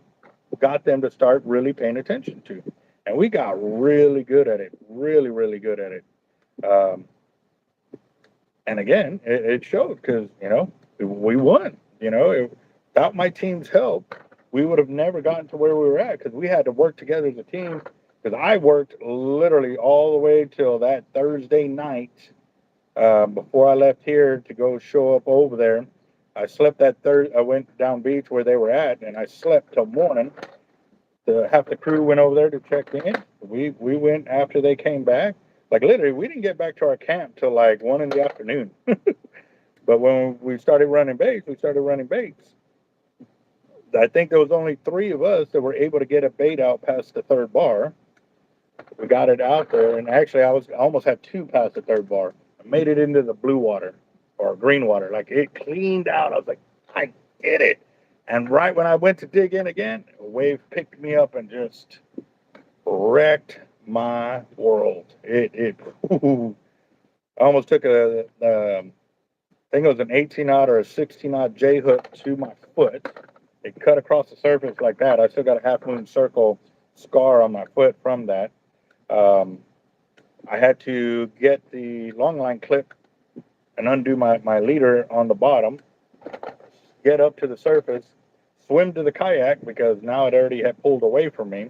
A: got them to start really paying attention to. And we got really good at it, really, really good at it. Um, and again, it showed because, we won. Without my team's help, we would have never gotten to where we were at because we had to work together as a team. Because I worked literally all the way till that Thursday night before I left here to go show up over there. I slept that I went down beach where they were at, and I slept till morning. Half the crew went over there to check in. We went after they came back. Like literally, we didn't get back to our camp till like 1 in the afternoon. But when we started running baits, I think there was only 3 of us that were able to get a bait out past the third bar. We got it out there, and actually, I almost had 2 past the third bar. I made it into the blue water or green water, like it cleaned out. I was like, I did it. And right when I went to dig in again, a wave picked me up and just wrecked my world. I almost took I think it was an 18-aught or a 16-aught J hook to my foot. It cut across the surface like that. I still got a half moon circle scar on my foot from that. I had to get the long line clip and undo my leader on the bottom, get up to the surface, swim to the kayak because now it already had pulled away from me.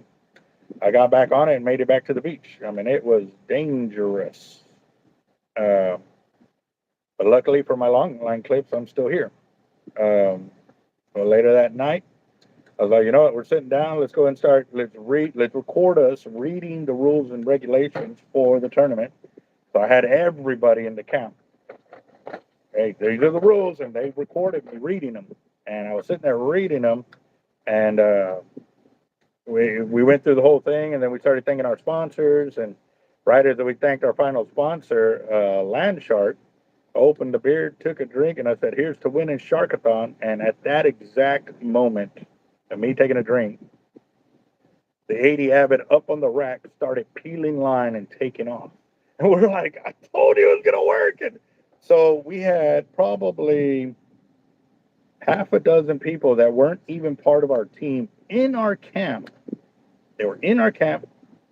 A: I got back on it and made it back to the beach. I mean, it was dangerous. But luckily for my long line clips, I'm still here. Well, later that night, I was like, you know what? We're sitting down. Let's go and start. Let's record us reading the rules and regulations for the tournament. So I had everybody in the camp. Hey, these are the rules, and they recorded me reading them. And I was sitting there reading them, and we went through the whole thing, and then we started thanking our sponsors. And right as we thanked our final sponsor, Land Shark, I opened the beer, took a drink, and I said, "Here's to winning Sharkathon." And at that exact moment of me taking a drink, the 80 Avid up on the rack started peeling line and taking off. And we're like, "I told you it was gonna work." And so we had probably half a dozen people that weren't even part of our team in our camp. They were in our camp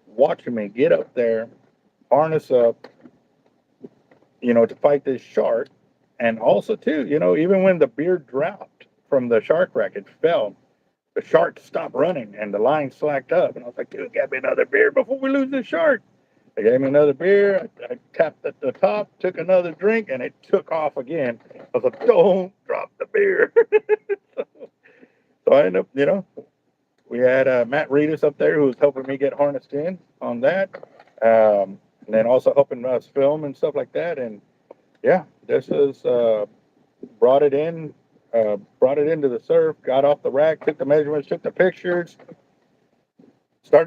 A: watching me get up there, harness up, to fight this shark. And also, too, even when the beer dropped from the shark rack, it fell. The shark stopped running and the line slacked up. And I was like, dude, get me another beer before we lose this shark. They gave me another beer. I tapped at the top, took another drink, and it took off again. I was like, don't drop the beer. So I ended up, we had Matt Reedus up there who was helping me get harnessed in on that. And then also helping us film and stuff like that. And yeah, this is brought it into the surf, got off the rack, took the measurements, took the pictures. I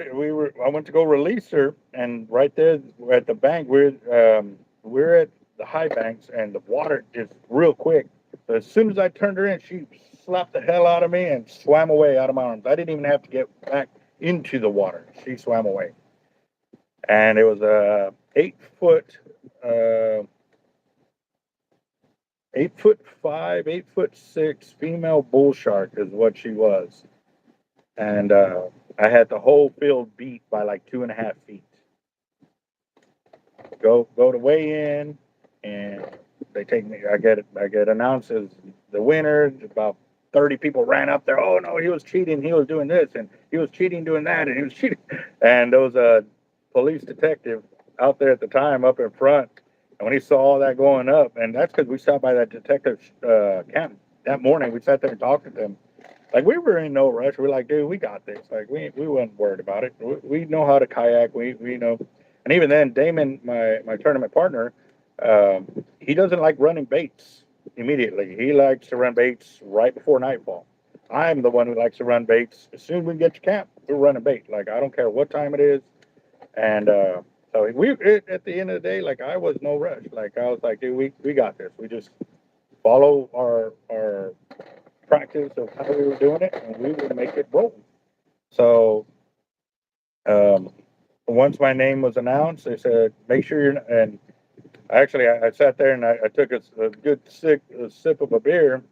A: went to go release her, and right there at the bank, we're at the high banks, and the water is real quick. So as soon as I turned her in, she slapped the hell out of me and swam away out of my arms. I didn't even have to get back into the water. She swam away. And it was a 8-foot, 8'5", 8'6" female bull shark is what she was. And I had the whole field beat by like 2.5 feet. Go to weigh in, and they take me. I get announced as the winner. About 30 people ran up there. Oh no, he was cheating. He was doing this, and he was cheating doing that, and he was cheating. And there was a police detective out there at the time up in front. And when he saw all that going up, and that's because we stopped by that detective's camp that morning. We sat there and talked to them. Like, we were in no rush. We're like, dude, we got this. Like, we weren't worried about it. We know how to kayak. We know. And even then, Damon, my tournament partner, he doesn't like running baits immediately. He likes to run baits right before nightfall. I'm the one who likes to run baits. As soon as we get to camp, we're running bait. Like, I don't care what time it is. And so at the end of the day, like, I was no rush. Like, I was like, dude, we got this. We just follow our practice of how we were doing it, and we would make it roll. So once my name was announced, they said, make sure you're, and actually I sat there and I took a good sip of a beer,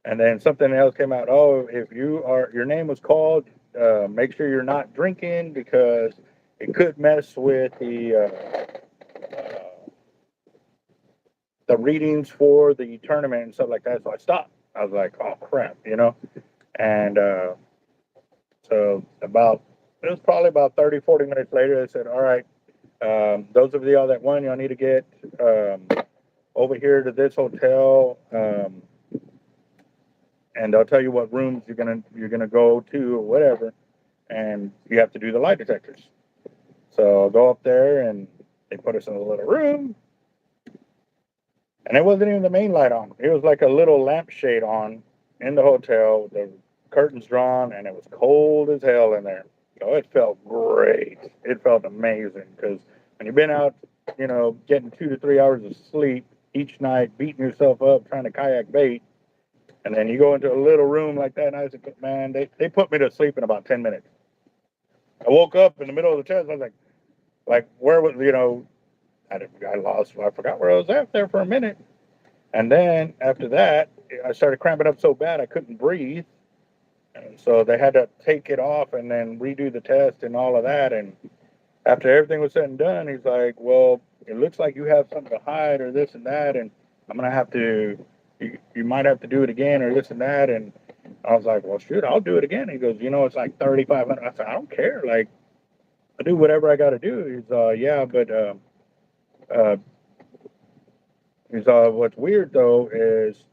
A: and then something else came out. Oh, if your name was called, make sure you're not drinking because it could mess with the readings for the tournament and stuff like that. So I stopped. I was like, oh crap, and so it was probably about 30, 40 minutes later, they said, all right, those of y'all that won, y'all need to get over here to this hotel, and they'll tell you what rooms you're gonna go to or whatever, and you have to do the lie detectors. So I'll go up there, and they put us in a little room, and it wasn't even the main light on. It was like a little lampshade on in the hotel. The curtains drawn, and it was cold as hell in there. So it felt great. It felt amazing because when you've been out, getting 2 to 3 hours of sleep each night, beating yourself up trying to kayak bait, and then you go into a little room like that, and I said, man, they put me to sleep in about 10 minutes. I woke up in the middle of the test. I was like, where was, I forgot where I was at there for a minute. And then after that, I started cramping up so bad I couldn't breathe. And so they had to take it off and then redo the test and all of that. And after everything was said and done, he's like, well, it looks like you have something to hide or this and that. And I'm going to have to, you might have to do it again or this and that. And I was like, well, shoot, I'll do it again. He goes, it's like 3,500. I said, I don't care. Like, I do whatever I got to do. He's, yeah, but He's what's weird though is,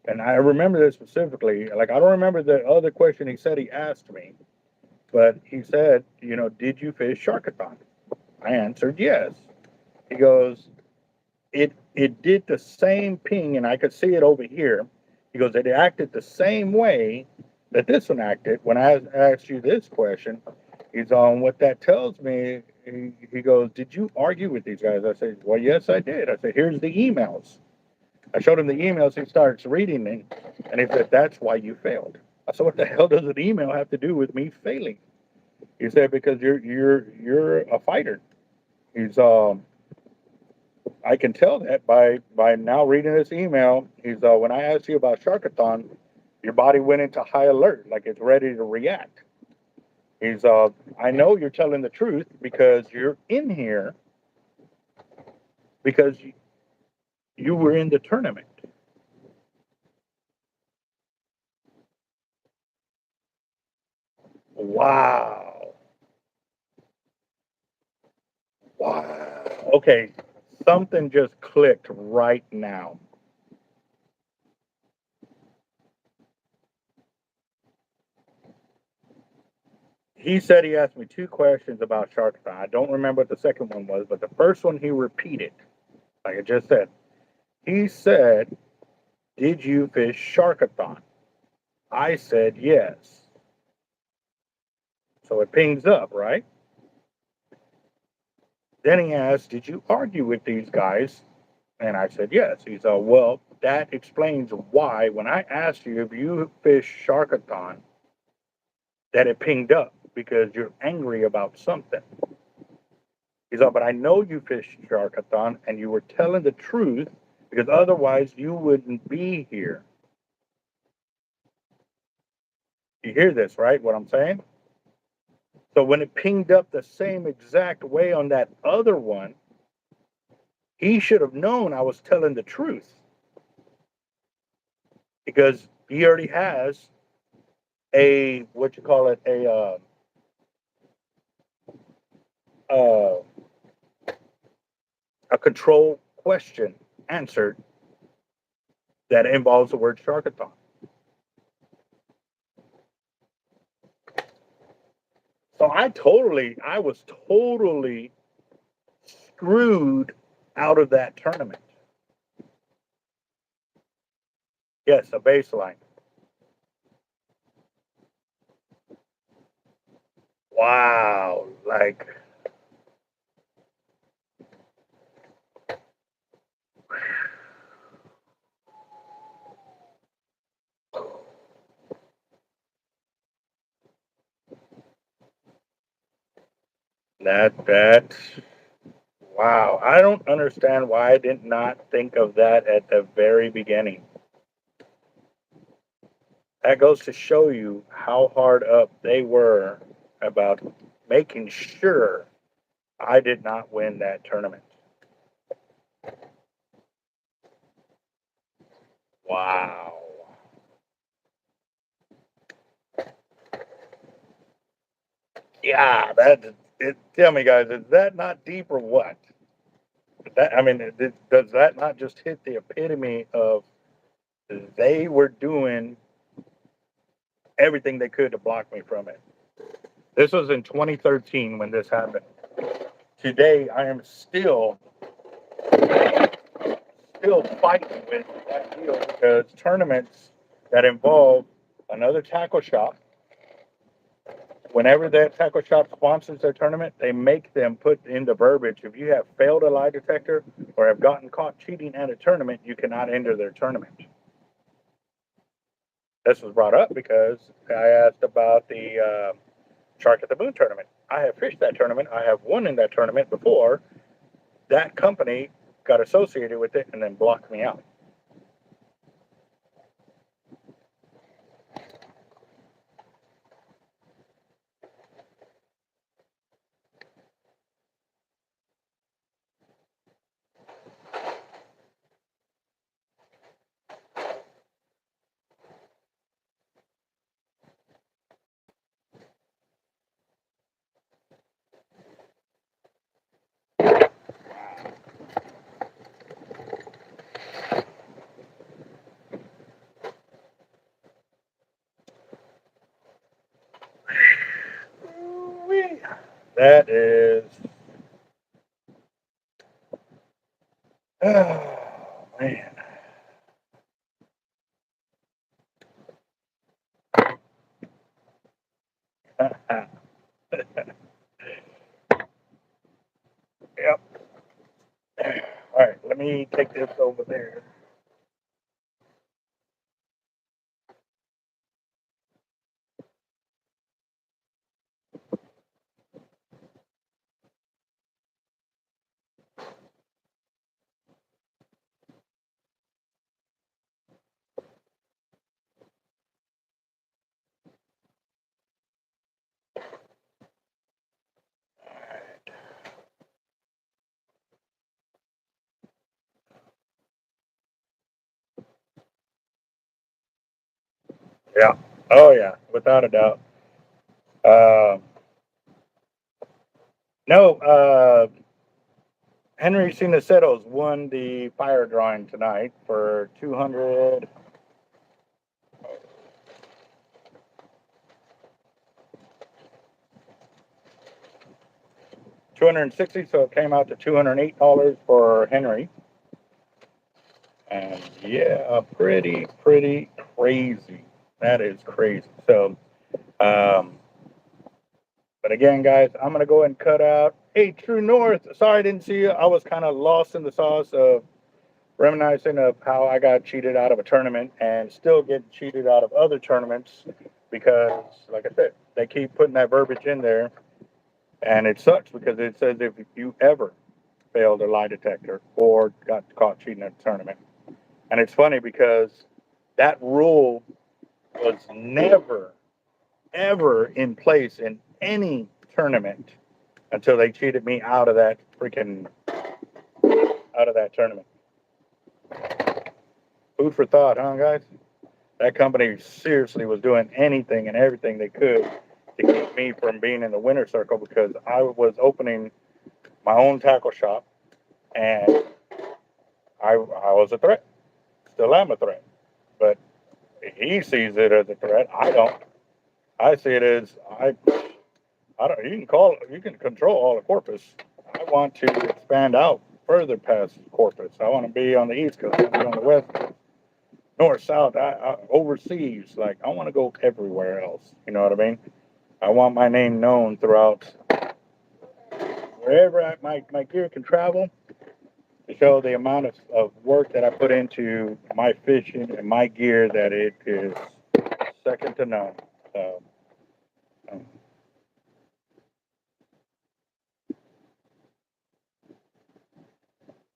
A: and I remember this specifically. Like I don't remember the other question he said he asked me, but he said, did you fish Sharkathon? I answered yes. He goes, it did the same ping, and I could see it over here. He goes, it acted the same way that this one acted when I asked you this question. He's on what that tells me. He goes, did you argue with these guys? I said, well, yes, I did. I said, here's the emails. I showed him the emails. He starts reading them, and he said, that's why you failed. I said, what the hell does an email have to do with me failing? He said, because you're a fighter. He's I can tell that by now reading this email. He's when I asked you about Sharkathon, your body went into high alert, like it's ready to react. He's I know you're telling the truth because you're in here because you were in the tournament. Wow. Wow. Okay, something just clicked right now. He said he asked me two questions about Sharkathon. I don't remember what the second one was, but the first one he repeated, like I just said. He said, did you fish Sharkathon? I said yes. So it pings up, right? Then he asked, did you argue with these guys? And I said yes. He said, well, that explains why when I asked you if you fish Sharkathon, that it pinged up because you're angry about something. He said, but I know you fished Sharkathon and you were telling the truth because otherwise you wouldn't be here. You hear this, right? What I'm saying? So when it pinged up the same exact way on that other one, he should have known I was telling the truth because he already has a what you call it uh, a control question answered that involves the word Sharkathon. So I was totally screwed out of that tournament. Yes, a baseline. Wow, like that. Wow, I don't understand why I did not think of that at the very beginning. That goes to show you how hard up they were about making sure I did not win that tournament. Wow. Yeah, tell me, guys, is that not deep or what? Does that not just hit the epitome of they were doing everything they could to block me from it? This was in 2013 when this happened. Today, I am still fighting with that deal because tournaments that involve another tackle shop, whenever that tackle shop sponsors their tournament, they make them put in the verbiage if you have failed a lie detector or have gotten caught cheating at a tournament, you cannot enter their tournament. This was brought up because I asked about the Shark at the Moon tournament. I have fished that tournament. I have won in that tournament before. That company got associated with it and then blocked me out. That is. Oh, man. Yep. All right, let me take this over there. Yeah. Oh, yeah, without a doubt. No, Henry Sinacetos won the fire drawing tonight for 260, so it came out to $208 for Henry. And yeah, pretty crazy. That is crazy. So, but again, guys, I'm going to go ahead and cut out. Hey, True North, sorry I didn't see you. I was kind of lost in the sauce of reminiscing of how I got cheated out of a tournament and still get cheated out of other tournaments because, like I said, they keep putting that verbiage in there. And it sucks because it says if you ever failed a lie detector or got caught cheating at a tournament. And it's funny because that rule was never, ever in place in any tournament until they cheated me out of that tournament. Food for thought, huh, guys? That company seriously was doing anything and everything they could to keep me from being in the winner's circle because I was opening my own tackle shop and I was a threat. Still am a threat. But he sees it as a threat. I don't. I see it as I don't. You can control all of Corpus. I want to expand out further past Corpus. I want to be on the East Coast. I want to be on the West Coast, North, South, overseas. Like I want to go everywhere else. You know what I mean? I want my name known throughout wherever my gear can travel to show the amount of work that I put into my fishing and my gear that it is second to none. So,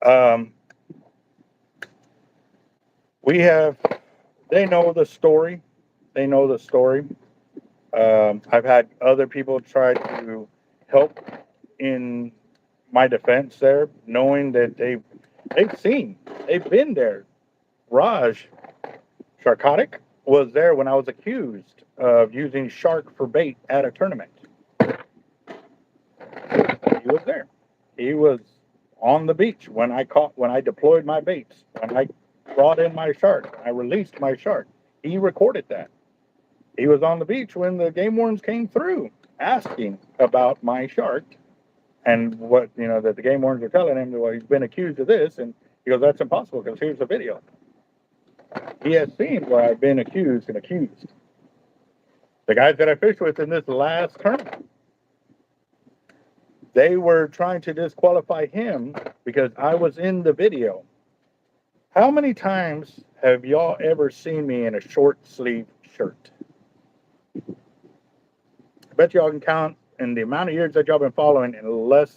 A: um, we have, they know the story. They know the story. I've had other people try to help in my defense there, knowing that they've been there. Raj Sharkotic was there when I was accused of using shark for bait at a tournament. He was there. He was on the beach when I deployed my baits, when I brought in my shark, I released my shark. He recorded that. He was on the beach when the game wardens came through asking about my shark and what, that the game wardens were telling him, well, he's been accused of this. And he goes, that's impossible because here's the video. He has seen where I've been accused and accused. The guys that I fished with in this last tournament, they were trying to disqualify him because I was in the video. How many times have y'all ever seen me in a short sleeve shirt? I bet y'all can count in the amount of years that y'all been following in less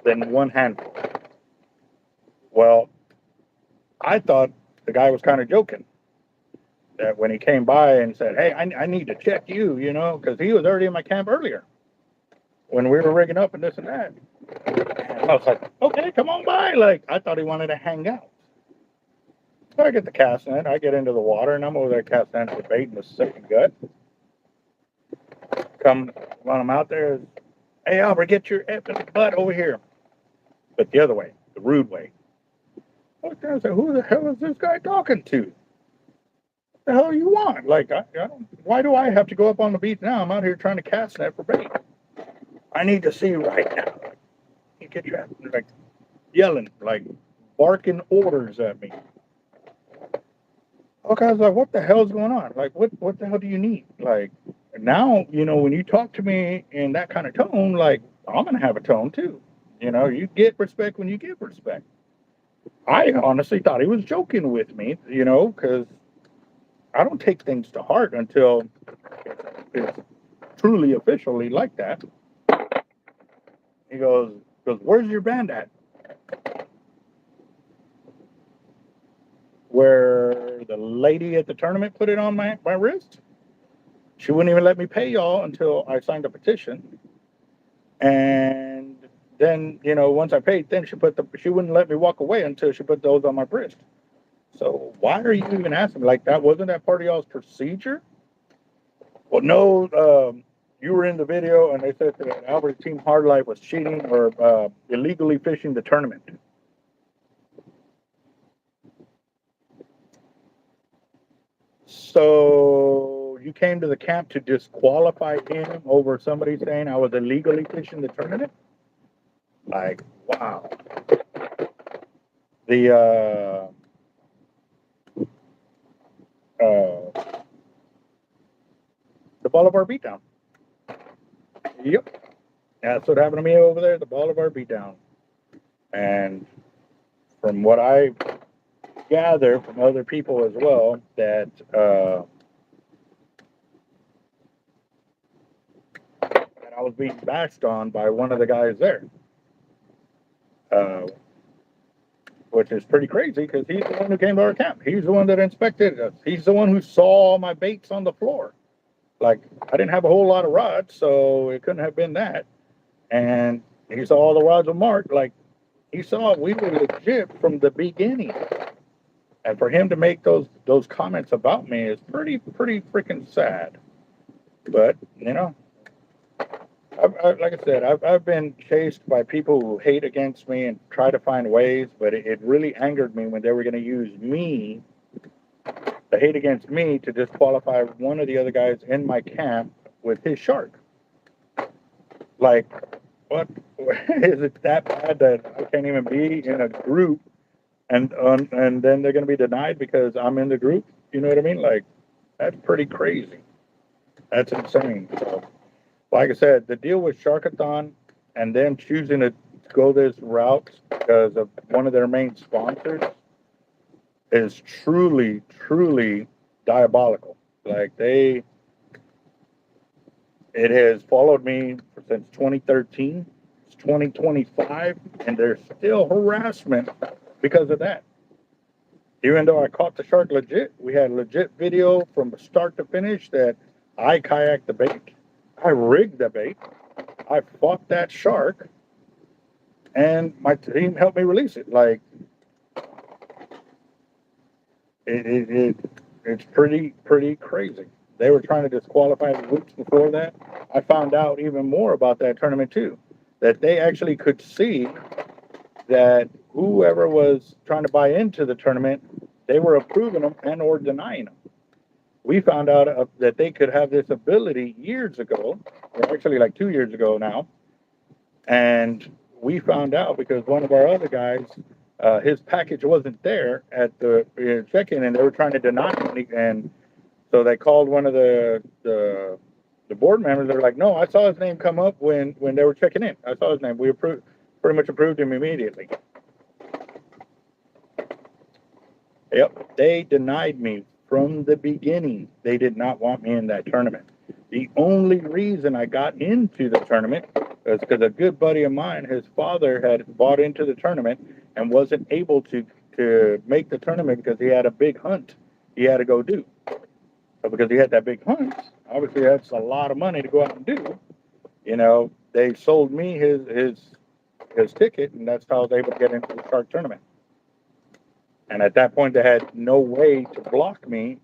A: than one handful. Well, I thought the guy was kind of joking. That when he came by and said, hey, I need to check you, because he was already in my camp earlier when we were rigging up and this and that. And I was like, okay, come on by. Like, I thought he wanted to hang out. So I get the cast net, I get into the water, and I'm over there casting net with bait in the second gut. Come when I'm out there, hey, Albert, get your effing butt over here. But the other way, the rude way. I was there, who the hell is this guy talking to? What the hell you want? Like, I don't, why do I have to go up on the beach now? I'm out here trying to cast net for bait. I need to see right now. You get your ass, like yelling, like barking orders at me. Okay, I was like, what the hell's going on? Like, what the hell do you need? Like, now, when you talk to me in that kind of tone, like, I'm going to have a tone too. You get respect when you give respect. I honestly thought he was joking with me, because I don't take things to heart until it's truly officially like that. He goes, where's your band at? Where the lady at the tournament put it on my wrist. She wouldn't even let me pay y'all until I signed a petition. And then, once I paid, then she wouldn't let me walk away until she put those on my wrist. So why are you even asking? Like, that wasn't that part of y'all's procedure? Well, no, you were in the video and they said that Albert Team Hard Life was cheating or illegally fishing the tournament. So you came to the camp to disqualify him over somebody saying I was illegally fishing the tournament? Like, wow. The Bolivar beatdown. Yep. That's what happened to me over there, the Bolivar beatdown. And from what I gather from other people as well, that I was being bashed on by one of the guys there. Which is pretty crazy because he's the one who came to our camp. He's the one that inspected us. He's the one who saw my baits on the floor. Like, I didn't have a whole lot of rods, so it couldn't have been that. And he saw all the rods were marked. Like, he saw we were legit from the beginning. And for him to make those comments about me is pretty freaking sad. But, like I said, I've been chased by people who hate against me and try to find ways, but it really angered me when they were going to use me, the hate against me, to disqualify one of the other guys in my camp with his shark. Like, what? Is it that bad that I can't even be in a group and then they're going to be denied because I'm in the group? You know what I mean? Like, that's pretty crazy. That's insane. So, like I said, the deal with Sharkathon and them choosing to go this route because of one of their main sponsors is truly diabolical. Like, it has followed me since 2013. It's 2025, and there's still harassment because of that. Even though I caught the shark legit, we had legit video from start to finish that I kayaked the bait, I rigged the bait, I fought that shark, and my team helped me release it. Like, it's pretty crazy. They were trying to disqualify the weeks before that. I found out even more about that tournament too, that they actually could see that whoever was trying to buy into the tournament, they were approving them and or denying them. We found out that they could have this ability years ago, or actually like 2 years ago now. And we found out because one of our other guys, his package wasn't there at the check-in, and they were trying to deny him. And so they called one of the board members. They're like, "No, I saw his name come up when they were checking in. I saw his name. We pretty much approved him immediately." Yep, they denied me from the beginning. They did not want me in that tournament. The only reason I got into the tournament was because a good buddy of mine, his father had bought into the tournament and wasn't able to make the tournament because he had a big hunt he had to go do. So because he had that big hunt, obviously that's a lot of money to go out and do. They sold me his ticket, and that's how I was able to get into the shark tournament. And at that point, they had no way to block me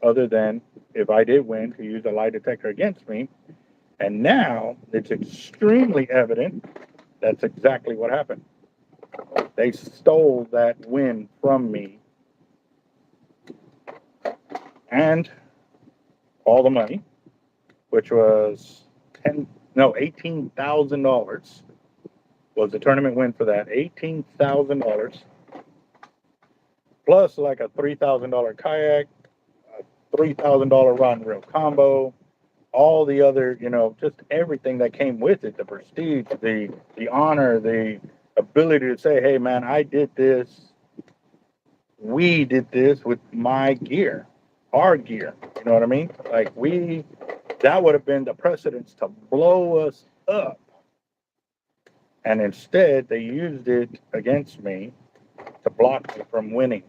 A: other than if I did win to use a lie detector against me. And now it's extremely evident that's exactly what happened. They stole that win from me and all the money, which was No, $18,000 was the tournament win for that. $18,000 plus like a $3,000 kayak, a $3,000 rod and reel combo, all the other, just everything that came with it, the prestige, the honor, the ability to say, hey man, I did this, we did this with my gear, our gear. You know what I mean? Like that would have been the precedence to blow us up. And instead they used it against me to block me from winning.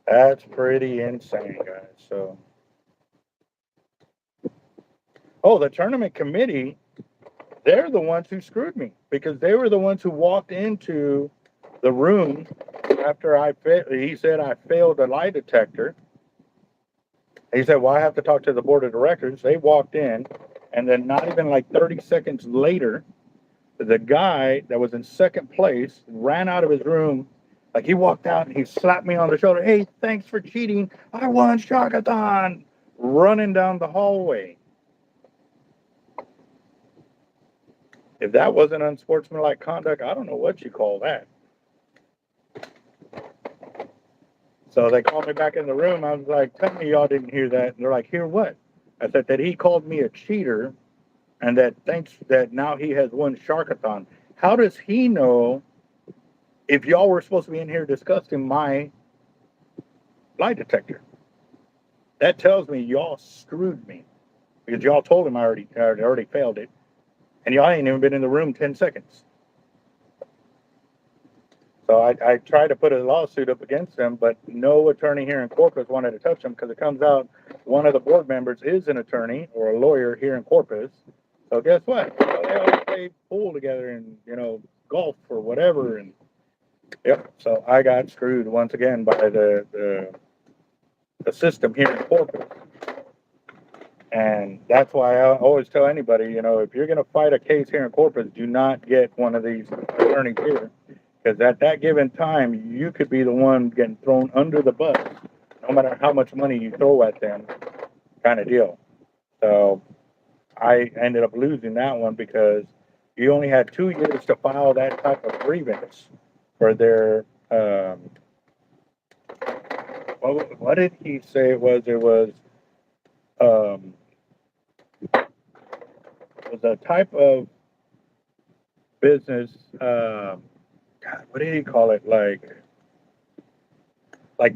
A: That's pretty insane, guys. So, the tournament committee, they're the ones who screwed me because they were the ones who walked into the room after he said I failed a lie detector. He said, well, I have to talk to the board of directors. They walked in, and then not even like 30 seconds later, the guy that was in second place ran out of his room. Like he walked out and he slapped me on the shoulder. Hey, thanks for cheating. I won Sharkathon. Running down the hallway. If that wasn't unsportsmanlike conduct, I don't know what you call that. So they called me back in the room. I was like, tell me y'all didn't hear that. And they're like, hear what? I said that he called me a cheater and that now he has won Sharkathon. How does he know if y'all were supposed to be in here discussing my lie detector? That tells me y'all screwed me because y'all told him I already failed it. And y'all ain't even been in the room 10 seconds. So I tried to put a lawsuit up against him, but no attorney here in Corpus wanted to touch him because it comes out one of the board members is an attorney or a lawyer here in Corpus. So guess what? They all play pool together and, golf or whatever. And yep. So I got screwed once again by the system here in Corpus. And that's why I always tell anybody, if you're going to fight a case here in Corpus, do not get one of these attorneys here. Because at that given time, you could be the one getting thrown under the bus, no matter how much money you throw at them, kind of deal. So I ended up losing that one because you only had 2 years to file that type of grievance for their, what did he say it was? It was a type of business, God, what did he call it? Like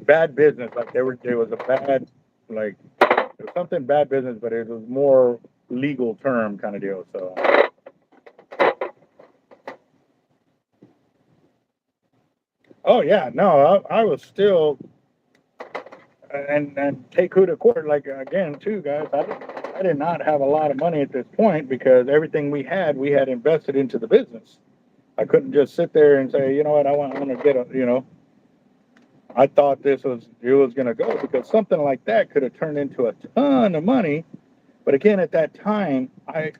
A: bad business. Like there was a bad, like it was something bad business, but it was more legal term kind of deal. So. Oh yeah, no, I was still, and take who to court. Like again, too, guys. I did not have a lot of money at this point because everything we had invested into the business. I couldn't just sit there and say, you know what, I want to get a, I thought it was going to go because something like that could have turned into a ton of money. But again, at that time, I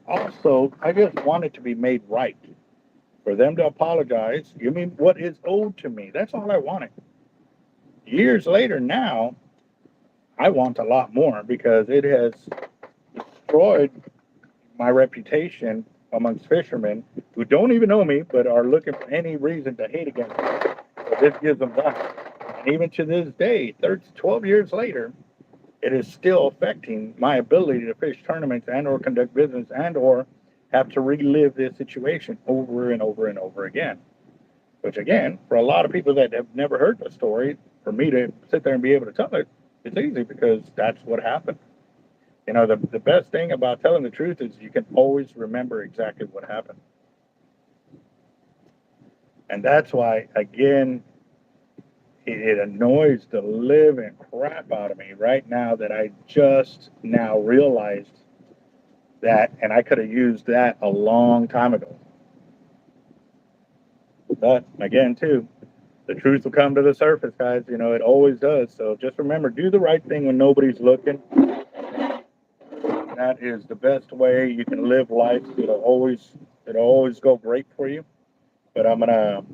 A: just wanted to be made right. For them to apologize, give me what is owed to me. That's all I wanted. Years later now, I want a lot more because it has destroyed my reputation amongst fishermen who don't even know me but are looking for any reason to hate against me. So this gives them that. And even to this day, 12 years later, it is still affecting my ability to fish tournaments and or conduct business and or have to relive this situation over and over and over again. Which again, for a lot of people that have never heard the story, for me to sit there and be able to tell it, it's easy because that's what happened. The best thing about telling the truth is you can always remember exactly what happened. And that's why, again, it annoys the living crap out of me right now that I just now realized that, and I could have used that a long time ago. But again, too, the truth will come to the surface, guys. It always does. So just remember, do the right thing when nobody's looking. That is the best way you can live life. It'll always go great for you. But I'm gonna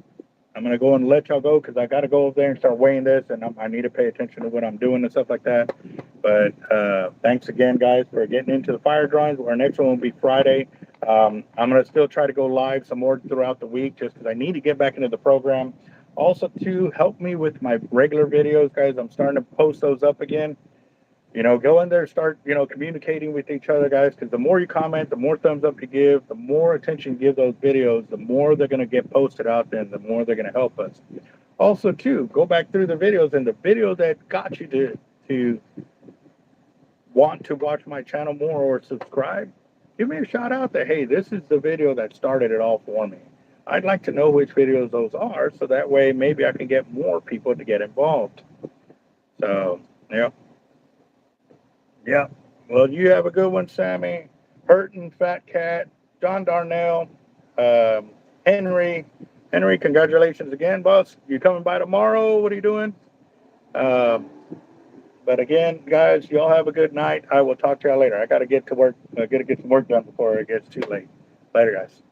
A: go and let y'all go because I got to go over there and start weighing this, and I need to pay attention to what I'm doing and stuff like that. But thanks again, guys, for getting into the fire drawings. Our next one will be Friday. I'm going to still try to go live some more throughout the week just because I need to get back into the program. Also, to help me with my regular videos, guys, I'm starting to post those up again. Go in there, start, communicating with each other, guys, because the more you comment, the more thumbs up you give, the more attention you give those videos, the more they're going to get posted out there, and the more they're going to help us. Also, too, go back through the videos, and the video that got you to want to watch my channel more or subscribe, give me a shout out that, hey, this is the video that started it all for me. I'd like to know which videos those are, so that way maybe I can get more people to get involved. So, yeah. Yeah. Well, you have a good one, Sammy. Hurtin, Fat Cat, John Darnell, Henry. Henry, congratulations again, boss. You coming by tomorrow? What are you doing? Um, but again, guys, y'all have a good night. I will talk to y'all later. I got to get to work. I got to get some work done before it gets too late. Later, guys.